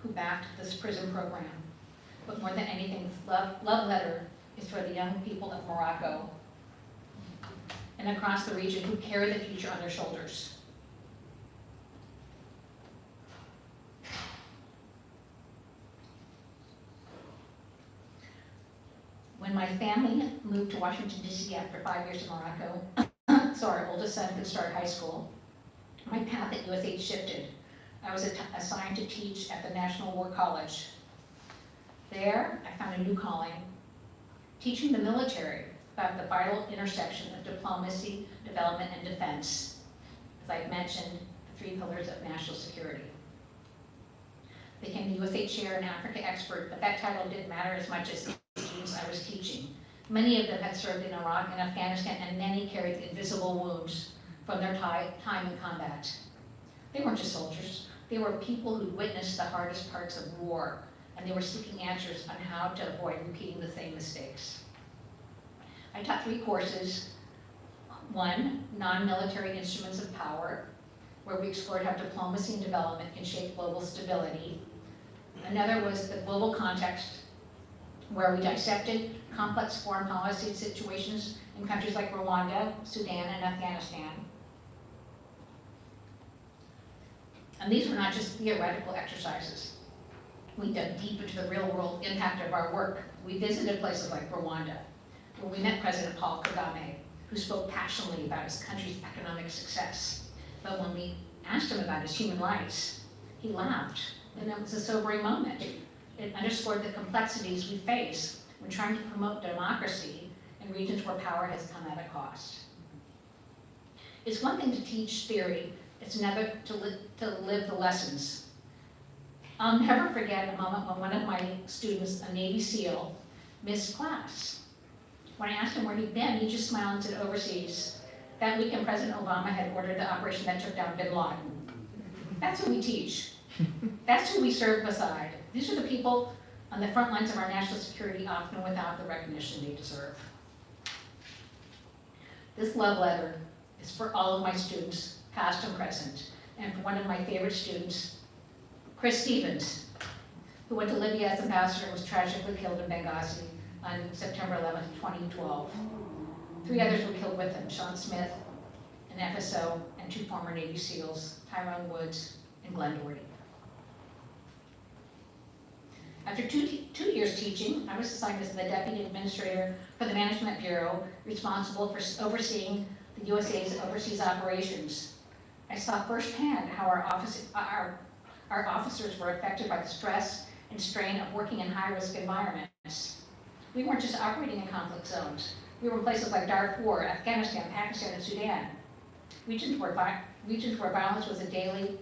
who backed this prison program. But more than anything, love letter is for the young people of Morocco and across the region who carry the future on their shoulders. When my family moved to Washington, D.C. after 5 years in Morocco, so our oldest son could start high school, my path at USAID shifted. I was assigned to teach at the National War College. There, I found a new calling, teaching the military about the vital intersection of diplomacy, development, and defense. As I've mentioned, the 3 pillars of national security. I became the USAID Chair and Africa Expert, but that title didn't matter as much as the students I was teaching. Many of them had served in Iraq and Afghanistan, and many carried invisible wounds from their time in combat. They weren't just soldiers. They were people who witnessed the hardest parts of war, and they were seeking answers on how to avoid repeating the same mistakes. I taught 3 courses. One, non-military instruments of power, where we explored how diplomacy and development can shape global stability. Another was the global context, where we dissected complex foreign policy situations in countries like Rwanda, Sudan, and Afghanistan. And these were not just theoretical exercises. We dug deep into the real-world impact of our work. We visited places like Rwanda, where we met President Paul Kagame, who spoke passionately about his country's economic success. But when we asked him about his human rights, he laughed, and it was a sobering moment. It underscored the complexities we face when trying to promote democracy in regions where power has come at a cost. It's one thing to teach theory, it's another to live the lessons. I'll never forget a moment when one of my students, a Navy SEAL, missed class. When I asked him where he'd been, he just smiled and said overseas. That weekend, President Obama had ordered the operation that took down bin Laden. That's who we teach. That's who we serve beside. These are the people on the front lines of our national security, often without the recognition they deserve. This love letter is for all of my students, past and present, and for one of my favorite students, Chris Stevens, who went to Libya as ambassador and was tragically killed in Benghazi on September 11th, 2012. 3 others were killed with him, Sean Smith, an FSO, and 2 former Navy SEALs, Tyrone Woods and Glenn Doherty. After two years teaching, I was assigned as the Deputy Administrator for the Management Bureau, responsible for overseeing the USAID's overseas operations. I saw firsthand how our officers were affected by the stress and strain of working in high-risk environments. We weren't just operating in conflict zones. We were in places like Darfur, Afghanistan, Pakistan, and Sudan. Regions where violence was a daily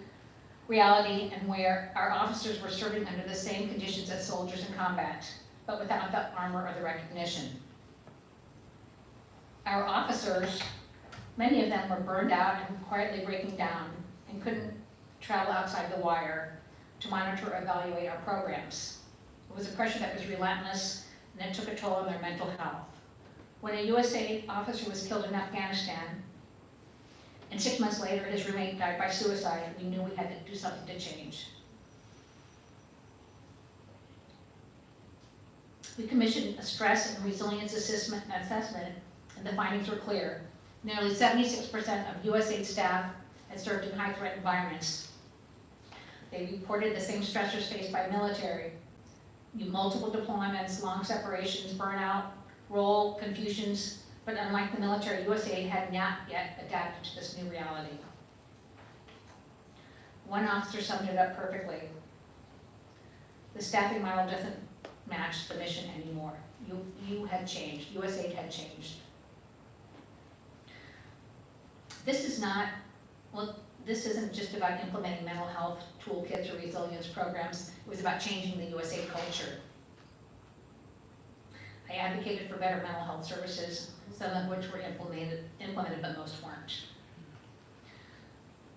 reality and where our officers were serving under the same conditions as soldiers in combat, but without the armor or the recognition. Our officers, many of them were burned out and quietly breaking down and couldn't travel outside the wire to monitor or evaluate our programs. It was a pressure that was relentless and it took a toll on their mental health. When a USAID officer was killed in Afghanistan, and 6 months later his roommate died by suicide, we knew we had to do something to change. We commissioned a stress and resilience assessment, and the findings were clear. Nearly 76% of USAID staff had served in high-threat environments. They reported the same stressors faced by military: multiple deployments, long separations, burnout, role confusions. But unlike the military, USAID had not yet adapted to this new reality. One officer summed it up perfectly. The staffing model doesn't match the mission anymore. You had changed. USAID had changed. This isn't just about implementing mental health toolkits or resilience programs. It was about changing the USAID culture. I advocated for better mental health services, some of which were implemented, but most weren't.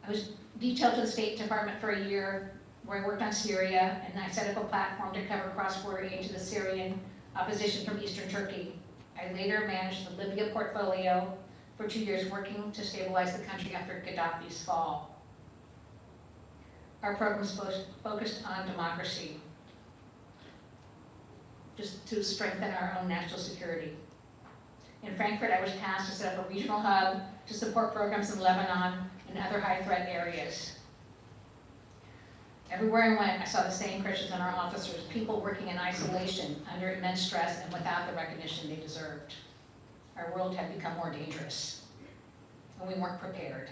I was detailed to the State Department for a year, where I worked on Syria, and I set up a platform to cover cross-border aid to the Syrian opposition from eastern Turkey. I later managed the Libya portfolio for 2 years, working to stabilize the country after Gaddafi's fall. Our programs focused on democracy, just to strengthen our own national security. In Frankfurt, I was tasked to set up a regional hub to support programs in Lebanon and other high-threat areas. Everywhere I went, I saw the same pressures on our officers, people working in isolation, under immense stress, and without the recognition they deserved. Our world had become more dangerous, and we weren't prepared.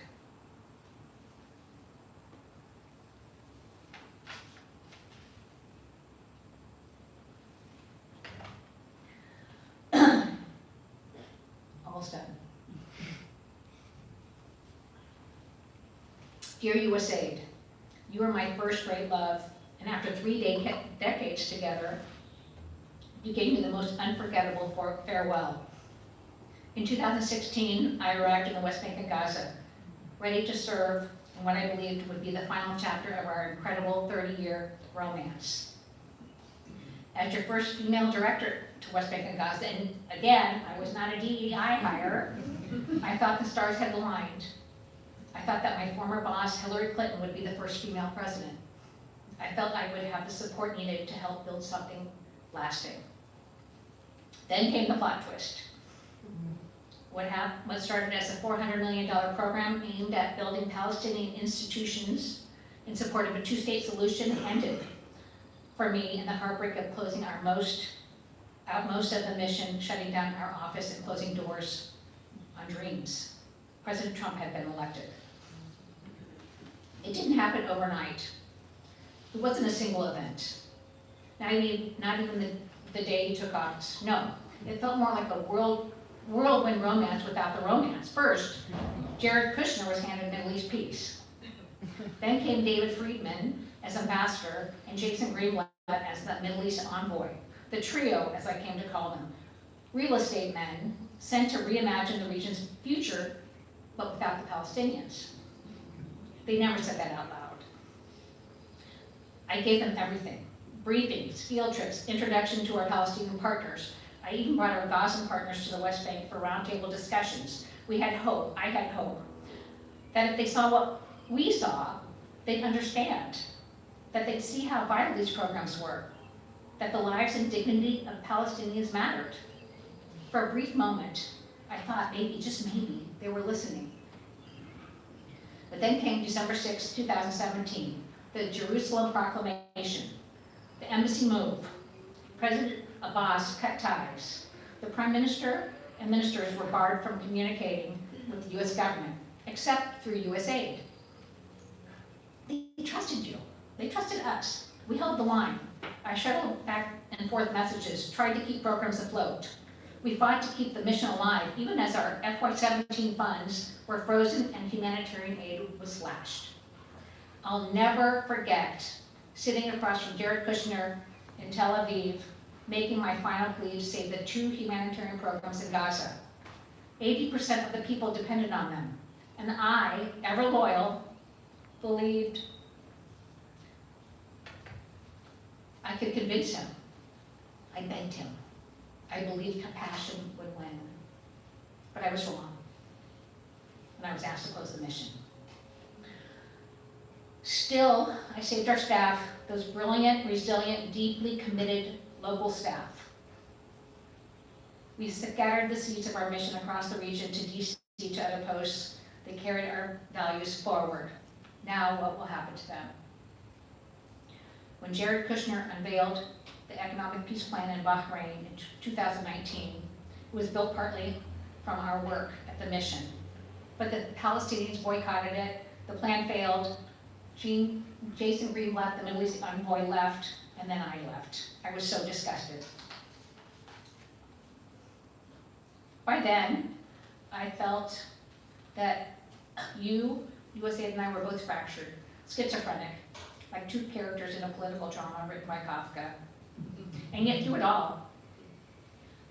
Almost done. Dear USAID, you were my first great love, and after 3 decades together, you gave me the most unforgettable farewell. In 2016, I arrived in the West Bank and Gaza, ready to serve in what I believed would be the final chapter of our incredible 30-year romance. As your first female director to West Bank and Gaza, and again, I was not a DEI hire, I thought the stars had aligned. I thought that my former boss, Hillary Clinton, would be the first female president. I felt I would have the support needed to help build something lasting. Then came the plot twist. What started as a $400 million program aimed at building Palestinian institutions in support of a two-state solution ended for me in the heartbreak of closing out most of the mission, shutting down our office and closing doors on dreams. President Trump had been elected. It didn't happen overnight. It wasn't a single event. Not even the day he took office. No, it felt more like a whirlwind romance without the romance. First, Jared Kushner was handed Middle East peace. Then came David Friedman, as ambassador and Jason Greenblatt as the Middle East envoy. The trio, as I came to call them, real estate men sent to reimagine the region's future, but without the Palestinians. They never said that out loud. I gave them everything: briefings, field trips, introduction to our Palestinian partners. I even brought our Gazan partners to the West Bank for roundtable discussions. We had hope, I had hope, that if they saw what we saw, they'd understand, that they'd see how vital these programs were, that the lives and dignity of Palestinians mattered. For a brief moment, I thought maybe, just maybe, they were listening. But then came December 6, 2017, the Jerusalem Proclamation, the embassy move. President Abbas cut ties. The Prime Minister and ministers were barred from communicating with the US government, except through USAID. They trusted you. They trusted us. We held the line. I shuttled back and forth messages, tried to keep programs afloat. We fought to keep the mission alive, even as our FY17 funds were frozen and humanitarian aid was slashed. I'll never forget sitting across from Jared Kushner in Tel Aviv, making my final plea to save the 2 humanitarian programs in Gaza. 80% of the people depended on them, and I, ever loyal, believed I could convince him. I begged him. I believed compassion would win, but I was wrong, and I was asked to close the mission. Still, I saved our staff, those brilliant, resilient, deeply committed local staff. We scattered the seeds of our mission across the region to DC to other posts. They carried our values forward. Now what will happen to them? When Jared Kushner unveiled the Economic Peace Plan in Bahrain in 2019, it was built partly from our work at the mission. But the Palestinians boycotted it, the plan failed, Jason Greenblatt, the Middle East envoy, left, and then I left. I was so disgusted. By then, I felt that USAID and I were both fractured, schizophrenic, like 2 characters in a political drama written by Kafka. And yet through it all,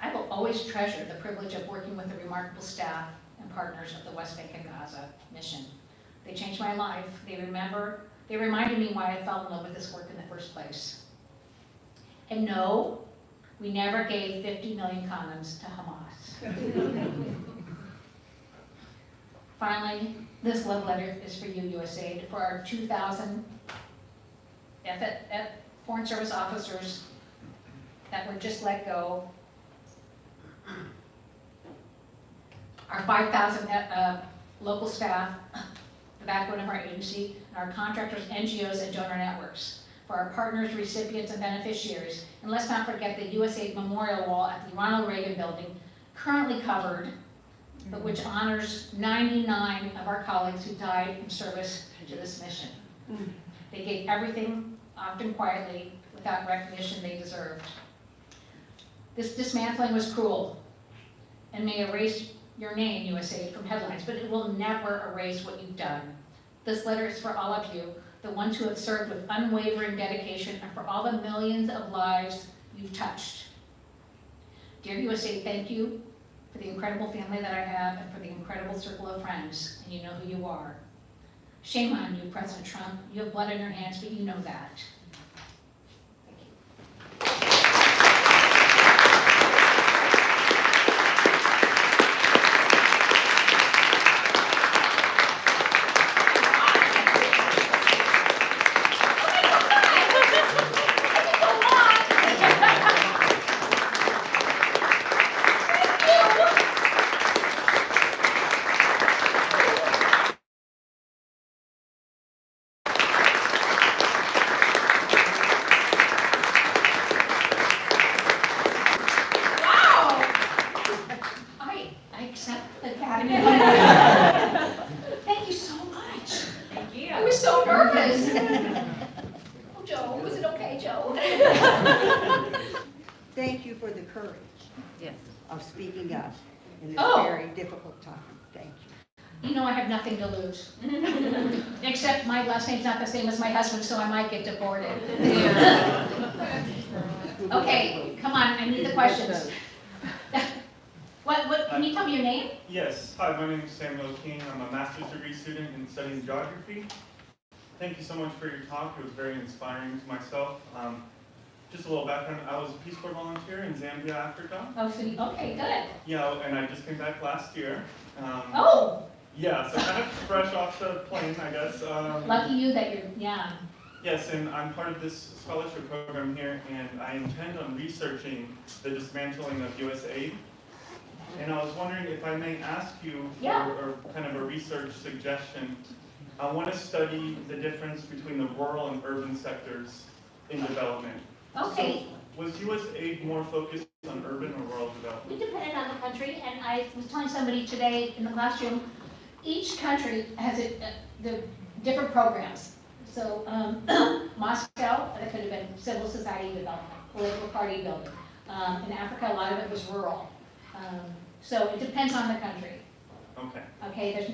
I will always treasure the privilege of working with the remarkable staff and partners of the West Bank and Gaza mission. They changed my life. They reminded me why I fell in love with this work in the first place. And no, we never gave 50 million condoms to Hamas. Finally, this love letter is for you, USAID, for our 2,000 Foreign Service officers that were just let go, our 5,000 local staff, the backbone of our agency, and our contractors, NGOs, and donor networks, for our partners, recipients, and beneficiaries. And let's not forget the USAID Memorial Wall at the Ronald Reagan Building, currently covered, but which honors 99 of our colleagues who died in service to this mission. They gave everything, often quietly, without recognition they deserved. This dismantling was cruel and may erase your name, USAID, from headlines, but it will never erase what you've done. This letter is for all of you, the ones who have served with unwavering dedication, and for all the millions of lives you've touched. Dear USAID, thank you for the incredible family that I have and for the incredible circle of friends, and you know who you are. Shame on you, President Trump. You have blood on your hands, but you know that. Thank you so much. Thank you. I was so nervous. Oh, Joe, was it okay, Joe? Thank you for the courage Yes. of speaking up in this Oh. very difficult time. Thank you. you know I have nothing to lose. Except my last name's not the same as my husband's, so I might get deported. Okay, come on, I need the questions. What, can you tell me your name? Yes, hi, my name is Samuel King. I'm a master's degree student in studying geography. Thank you so much for your talk. It was very inspiring to myself. Just a little background, I was a Peace Corps volunteer in Zambia, Africa. Oh, so okay, good. Yeah, and I just came back last year. Oh, Yeah, so kind of fresh off the plane, I guess. lucky you that you're, yeah. Yes, and I'm part of this scholarship program here, and I intend on researching the dismantling of USAID. And I was wondering if I may ask you Yeah. for kind of a research suggestion. I want to study the difference between the rural and urban sectors in development. Okay, So, was USAID more focused on urban or rural it development? depended on the country, and I was telling somebody today in the classroom, each country has the different programs. So, Moscow, that could have been civil society development, political party building. In Africa, a lot of it was rural. So it depends on the country. Okay. Okay, there's,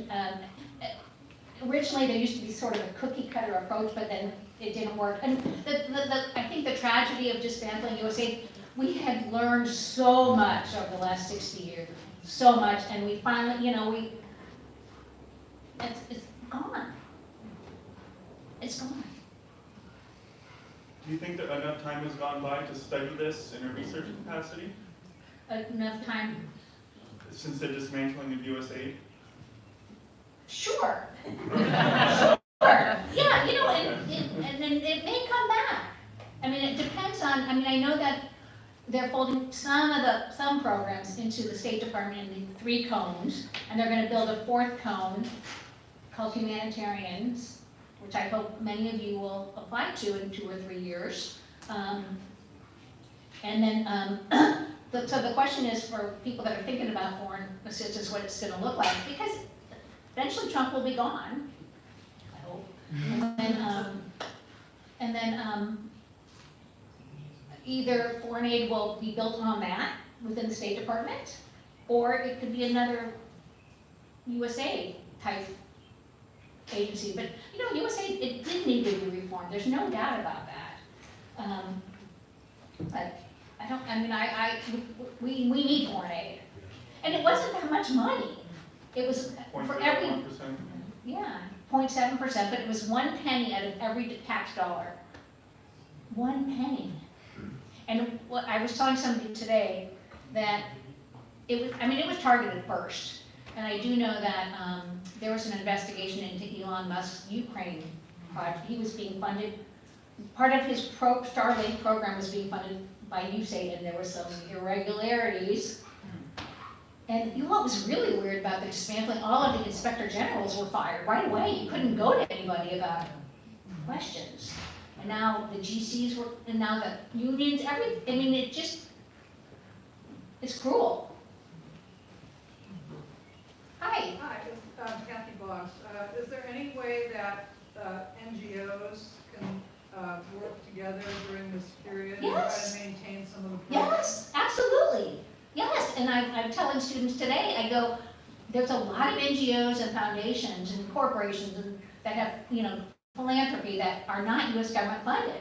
originally there used to be sort of a cookie cutter approach, but then it didn't work. And I think the tragedy of dismantling USAID, we had learned so much over the last 60 years, so much, and we finally, you know, it's gone. It's gone. Do you think that enough time has gone by to study this in a research capacity Enough time? since the dismantling of USAID? Sure. Sure. Yeah, you know, and then it may come back. I mean, it depends on, I mean, I know that they're folding some programs into the State Department in 3 cones, and they're gonna build a 4th cone called humanitarians, which I hope many of you will apply to in 2 or 3 years. And then, so the question is for people that are thinking about foreign assistance, what it's gonna look like, because eventually Trump will be gone, I hope. And then either foreign aid will be built on that within the State Department, or it could be another USAID type agency. But you know, USAID, it did need to be reformed. There's no doubt about that. But we need foreign aid, and it wasn't that much money. It was for every 0.01%. yeah, 0.7%, but it was 1 penny out of every tax dollar. 1 penny. And what I was telling somebody today that it was, I mean, it was targeted first. And I do know that there was an investigation into Elon Musk's Ukraine project. He was being funded, part of his Starlink program was being funded by USAID, and there were some irregularities. And you know what was really weird about the dismantling? All of the inspector generals were fired right away. You couldn't go to anybody about questions. And now the GCs were, and now the unions, I mean, it's cruel. Hi. Hi, it's Kathy Boss. Is there any way that NGOs can work together during this period Yes. and try to maintain some of the programs? Yes, absolutely. Yes, and I'm telling students today, I go, there's a lot of NGOs and foundations and corporations that have, you know, philanthropy that are not U.S. government funded.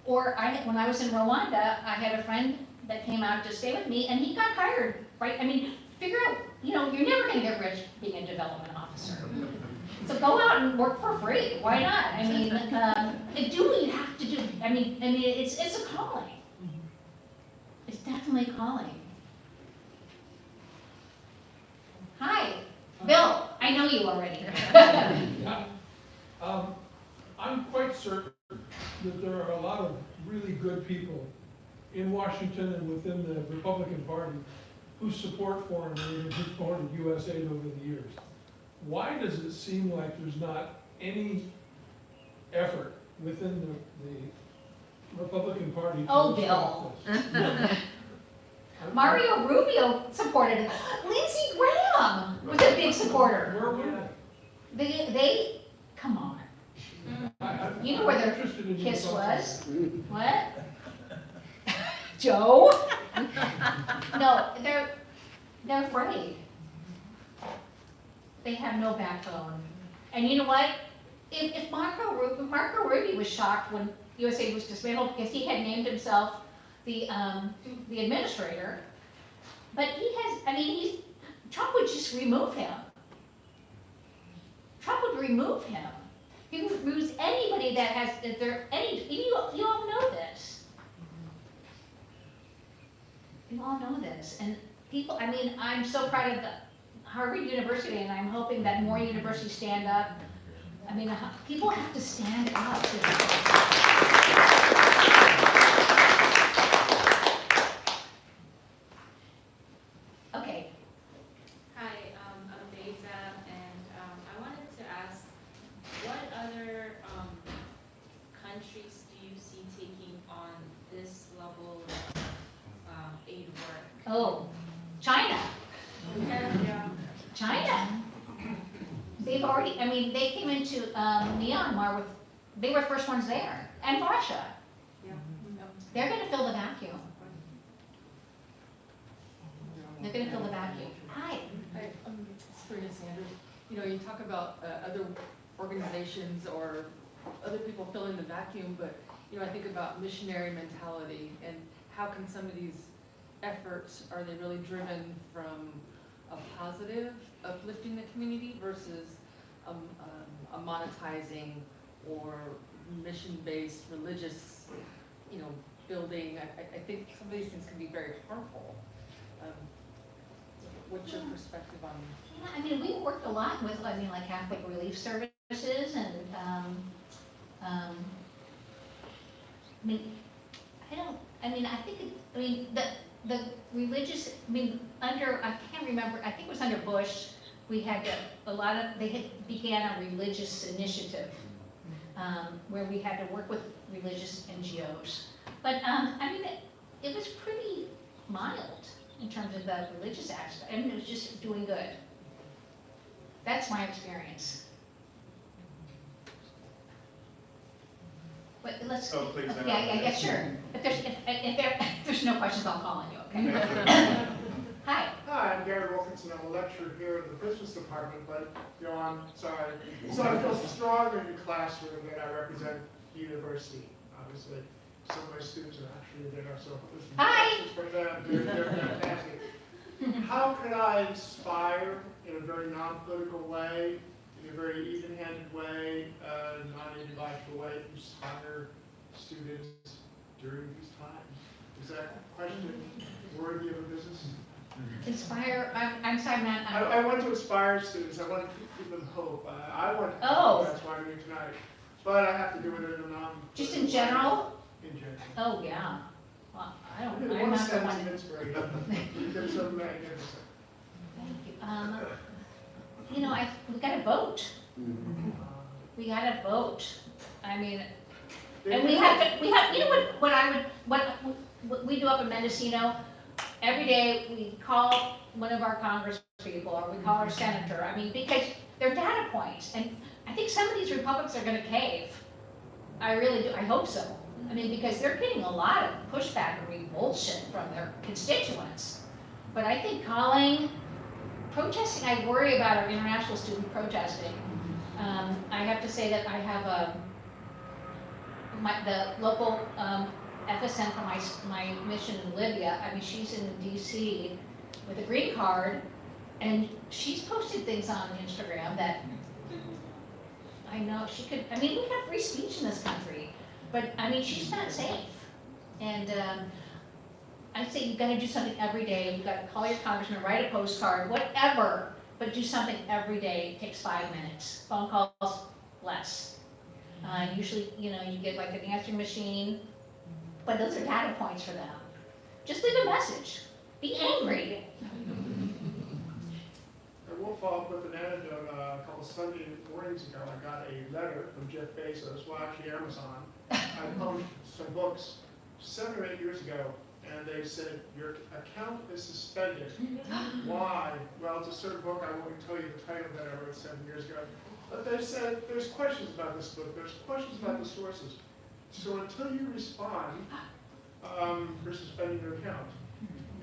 Or when I was in Rwanda, I had a friend that came out to stay with me, and he got hired, right? I mean, figure out, you know, you're never gonna get rich being a development officer. So go out and work for free, why not? I mean, do what you have to do. I mean, it's a calling. It's definitely a calling. Hi, Bill, I know you already. Yeah. I'm quite certain that there are a lot of really good people in Washington and within the Republican Party who support foreign aid and who supported USAID over the years. Why does it seem like there's not any effort within the Republican Party to Oh, stop this? Mario Rubio supported it. Lindsey Graham was a big supporter. Where were they? They come on. You know where their interested in kiss your was? thoughts. What? Joe? No, they're afraid. They have no backbone. And you know what? If Marco Ruby was shocked when USAID was dismantled because he had named himself the administrator, but he has, I mean, Trump would just remove him. Trump would remove him. He removes anybody that has, if there any, you all know this. You all know this, and people, I mean, I'm so proud of the Harvard University, and I'm hoping that more universities stand up. I mean, people have to stand up. Okay. Hi, I'm Beza, and I wanted to ask, what other countries do you see taking on this level of aid work? Oh, China. Yeah. China. They've already, I mean, they came into Myanmar with, they were the first ones there, and Russia. Yeah. They're gonna fill the vacuum. They're gonna fill the vacuum. Hi. Hi, Sabrina Sanders. You know, you talk about other organizations or other people filling the vacuum, but, you know, I think about missionary mentality and how can some of these efforts, are they really driven from a positive, uplifting the community versus a monetizing or mission-based religious, you know, building? I think some of these things can be very harmful. What's your perspective on? Yeah, I mean, we worked a lot with, I mean, like Catholic Relief Services and, I mean, I think, the religious, I mean, I can't remember, I think it was under Bush, we had began a religious initiative, where we had to work with religious NGOs. But, I mean, it was pretty mild in terms of the religious aspect, and it was just doing good. That's my experience. But let's. Oh, please, Yeah, sure. If there's no questions, I'll call on you, okay? Hi. Hi, I'm Gary Wilkinson. I'm a lecturer here in the business department, but, you know, I'm sorry. So I feel stronger in the classroom that I represent the university. Obviously, some of my students are actually there, so this is Hi. for them. They're fantastic. How could I inspire in a very non-political way, in a very even-handed way, non-ideological way, inspire students during these times? Is that question worthy of a business? Inspire, I'm sorry, Matt. I want to inspire students. I want to give them hope. I want to. Oh. That's why I'm here tonight. But I have to do it in a non. Just in general? In general. Oh, yeah. Well, I'm One not the sentence one. of inspiration. They're so magnificent. Thank you. You know, we gotta vote. We gotta vote. I mean, and we have, you know what we do up in Mendocino? Every day we call one of our Congress people or we call our senator. I mean, because they're data points. And I think some of these Republicans are gonna cave. I really do, I hope so. I mean, because they're getting a lot of pushback and revulsion from their constituents. But I think protesting, I worry about our international student protesting. I have to say that I have the local FSM for my mission in Libya. I mean, she's in DC with a green card, and she's posted things on Instagram that I know she could, I mean, we have free speech in this country, but I mean, she's not safe. And I say you've got to do something every day. You've got to call your congressman, write a postcard, whatever, but do something every day. It takes 5 minutes. Phone calls, less. Usually, you know, you get like an answering machine, but those are data points for them. Just leave a message. Be angry. I will follow up with an anecdote. A couple Sunday mornings ago, I got a letter from Jeff Bezos, well, actually Amazon. I published some books 7 or 8 years ago, and they said, your account is suspended. Why? Well, it's a certain book. I won't tell you the title that I wrote 7 years ago. But they said, there's questions about this book. There's questions about the sources. So until you respond, we're suspending your account.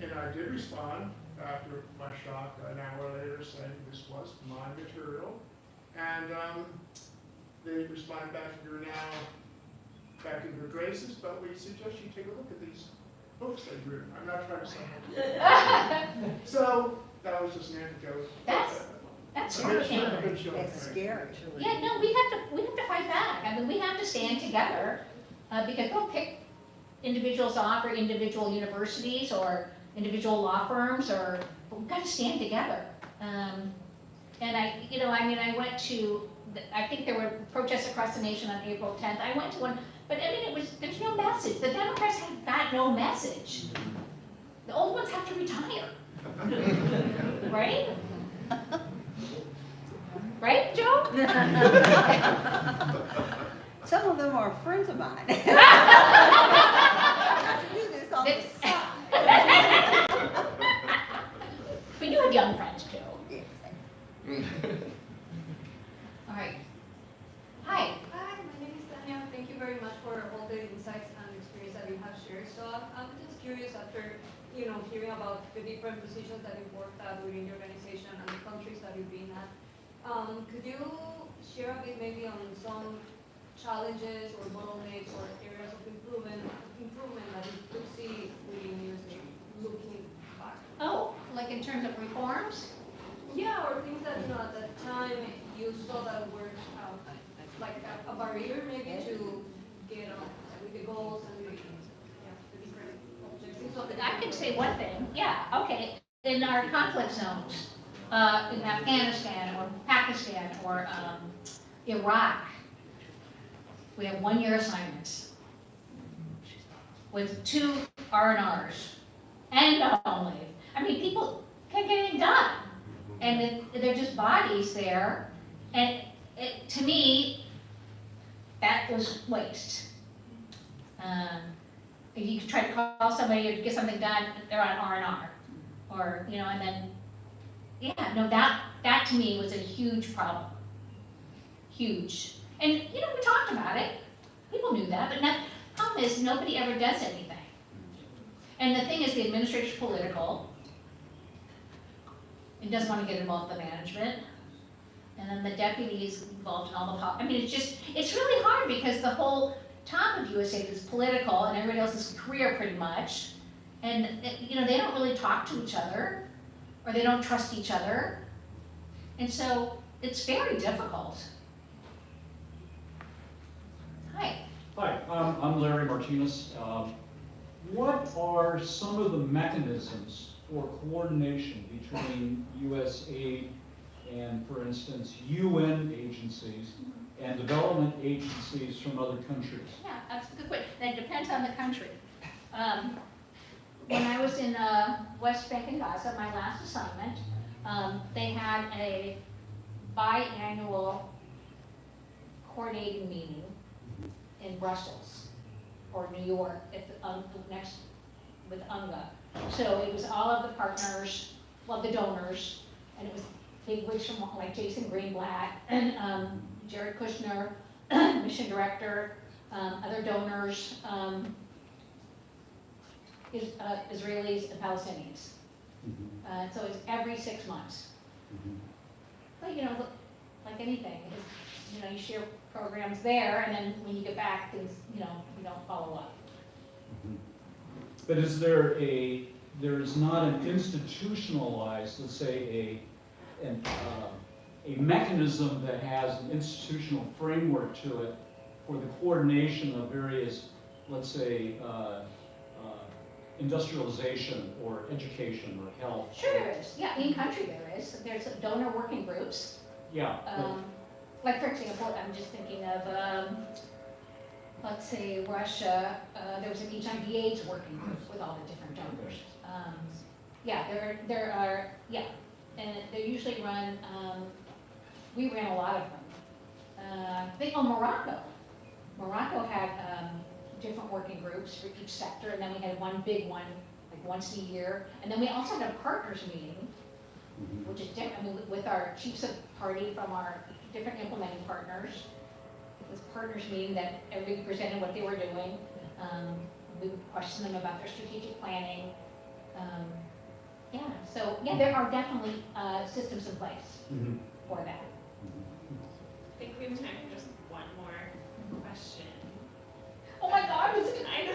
And I did respond. after my shock an hour later saying this was my material. And they responded back, you're now back in good graces, but we suggest you take a look at these books they've written. I'm not trying to say So that was just an anecdote. That's A good scary. show, a good show. It's scary. Yeah, no, we have to fight back. I mean, we have to stand together, because they'll pick individuals off, or individual universities, or individual law firms, or, we've got to stand together. And I went to, I think there were protests across the nation on April 10th. I went to one, but I mean, there's no message. The Democrats have got no message. The old ones have to retire. Right? Right, Joe? Some of them are friends of mine. I do this on the side. But you have young friends too. Yes. All right. Hi. Hi, my name is Tanya. Thank you very much for all the insights and experience that you have shared. So I'm just curious after, hearing about the different positions that you've worked at within the organization and the countries that you've been at. Could you share a bit maybe on some challenges or bottlenecks or areas of improvement that you could see within USAID looking back? Oh, like in terms of reforms? Yeah, or things that, at that time you saw that were like a barrier maybe to get on with the goals and the different objectives. So I can say one thing. Yeah, okay. In our conflict zones, in Afghanistan or Pakistan or Iraq, we have 1-year assignments with 2 R&Rs and not only. I mean, people can't get anything done. And they're just bodies there. And to me, that was waste. If you try to call somebody to get something done, they're on R&R. Or, and then, yeah, no, that to me was a huge problem. Huge. And, we talked about it. People knew that, but the problem is nobody ever does anything. And the thing is, the administrator's political. It doesn't want to get involved in the management. And then the deputy is involved in all the it's really hard because the whole top of USAID is political and everybody else's career pretty much. And, they don't really talk to each other or they don't trust each other. And so it's very difficult. Hi. Hi, I'm Larry Martinez. What are some of the mechanisms for coordination between USAID and, for instance, UN agencies and development agencies from other countries? Yeah, that's a good question. That depends on the country. When I was in West Bank and Gaza, my last assignment, they had a biannual coordinating meeting in Brussels or New York at the, next with UNGA. So it was all of the partners, the donors, and it was big wigs from like Jason Greenblatt and Jared Kushner, mission director, other donors, Israelis and Palestinians. So it's every 6 months. But like anything, you share programs there, and then when you get back, things you don't follow up. But there is not an institutionalized, let's say, a mechanism that has an institutional framework to it for the coordination of various, let's say, industrialization or education or health. Sure there is. Yeah, in country there is. There's donor working groups. Yeah. Like for example, I'm just thinking of, let's say Russia, there was an HIV/AIDS working group with all the different donors. Yeah, there are, yeah, and they usually run, we ran a lot of them. Morocco. Morocco had different working groups for each sector, and then we had one big one, like once a year. And then we also had a partners meeting, which is different, I mean, with our chiefs of party from our different implementing partners. It was partners meeting that everybody presented what they were doing. We would question them about their strategic planning. Yeah, so, yeah, there are definitely, systems in place for that. I think we have time for just one more question. Oh my God, it's, I know.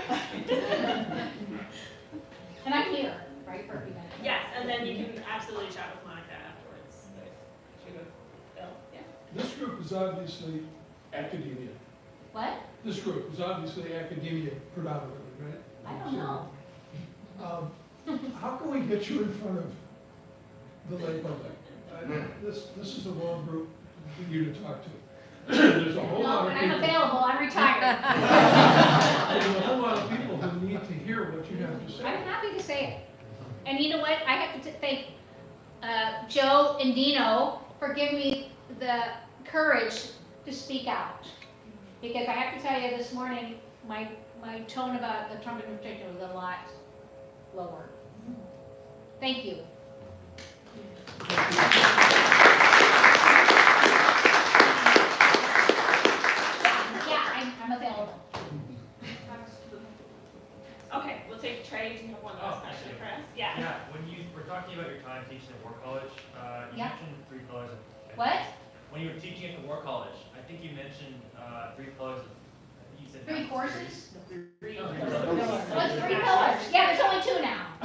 and I'm here, right, for a few minutes. Yes, and then you can absolutely chat with Monica afterwards. Should we go, Bill? Yeah. This group is obviously academia. What? This group is obviously academia predominantly, right? I don't know. How can we get you in front of the lay public? This is the wrong group for you to talk to. There's a whole No, lot of I'm people. available, I'm retired. There's a whole lot of people who need to hear what you have to say. I'm happy to say it. And you know what, I have to thank Joe and Dino for giving me the courage to speak out. Because I have to tell you, this morning, my tone about the Trump administration was a lot lower. Thank you. Yeah, I'm available. Okay, we'll take Trey. Do you have one last question for us? Yeah. Yeah, when you were talking about your time teaching at War College, you Yeah. mentioned 3 pillars of. What? When you were teaching at the War College, I think you mentioned 3 pillars of, I think you said. 3 math courses? Three. So it's 3 pillars. Yeah, there's only 2 now. I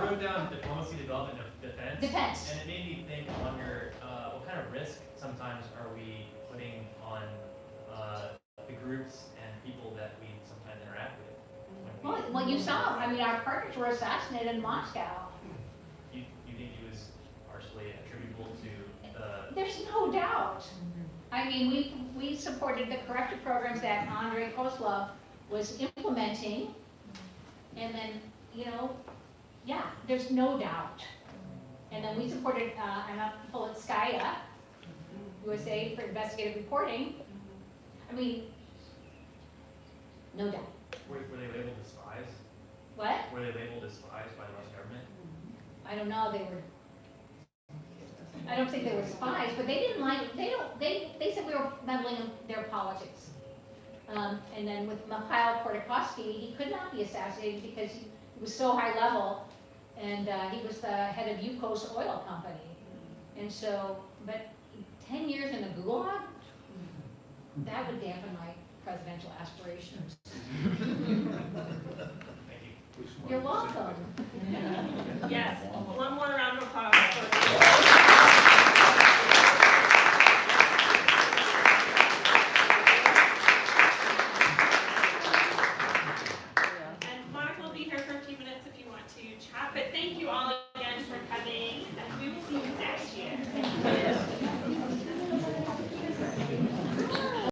wrote down diplomacy, development, and defense. Defense. And it made me think on your, what kind of risk sometimes are we putting on the groups and people that we sometimes interact with? Well, you saw, I mean, our partners were assassinated in Moscow. You think it was partially attributable to the. There's no doubt. I mean, we supported the corrective programs that Andrei Kozlov was implementing. And then, you know, yeah, there's no doubt. And then we supported Anna Politskaya, USAID for investigative reporting. I mean, no doubt. Were they labeled as spies? What? Were they labeled as spies by the Russian government? I don't know, I don't think they were spies, but they didn't like, they said we were meddling in their politics. And then with Mikhail Khodorkovsky, he could not be assassinated because he was so high level, and he was the head of Yukos Oil Company. And so, but 10 years in the Gulag, that would dampen my presidential aspirations. Thank you. You're welcome. Yes. One more round of applause. And Monica will be here for a few minutes if you want to chat, but thank you all.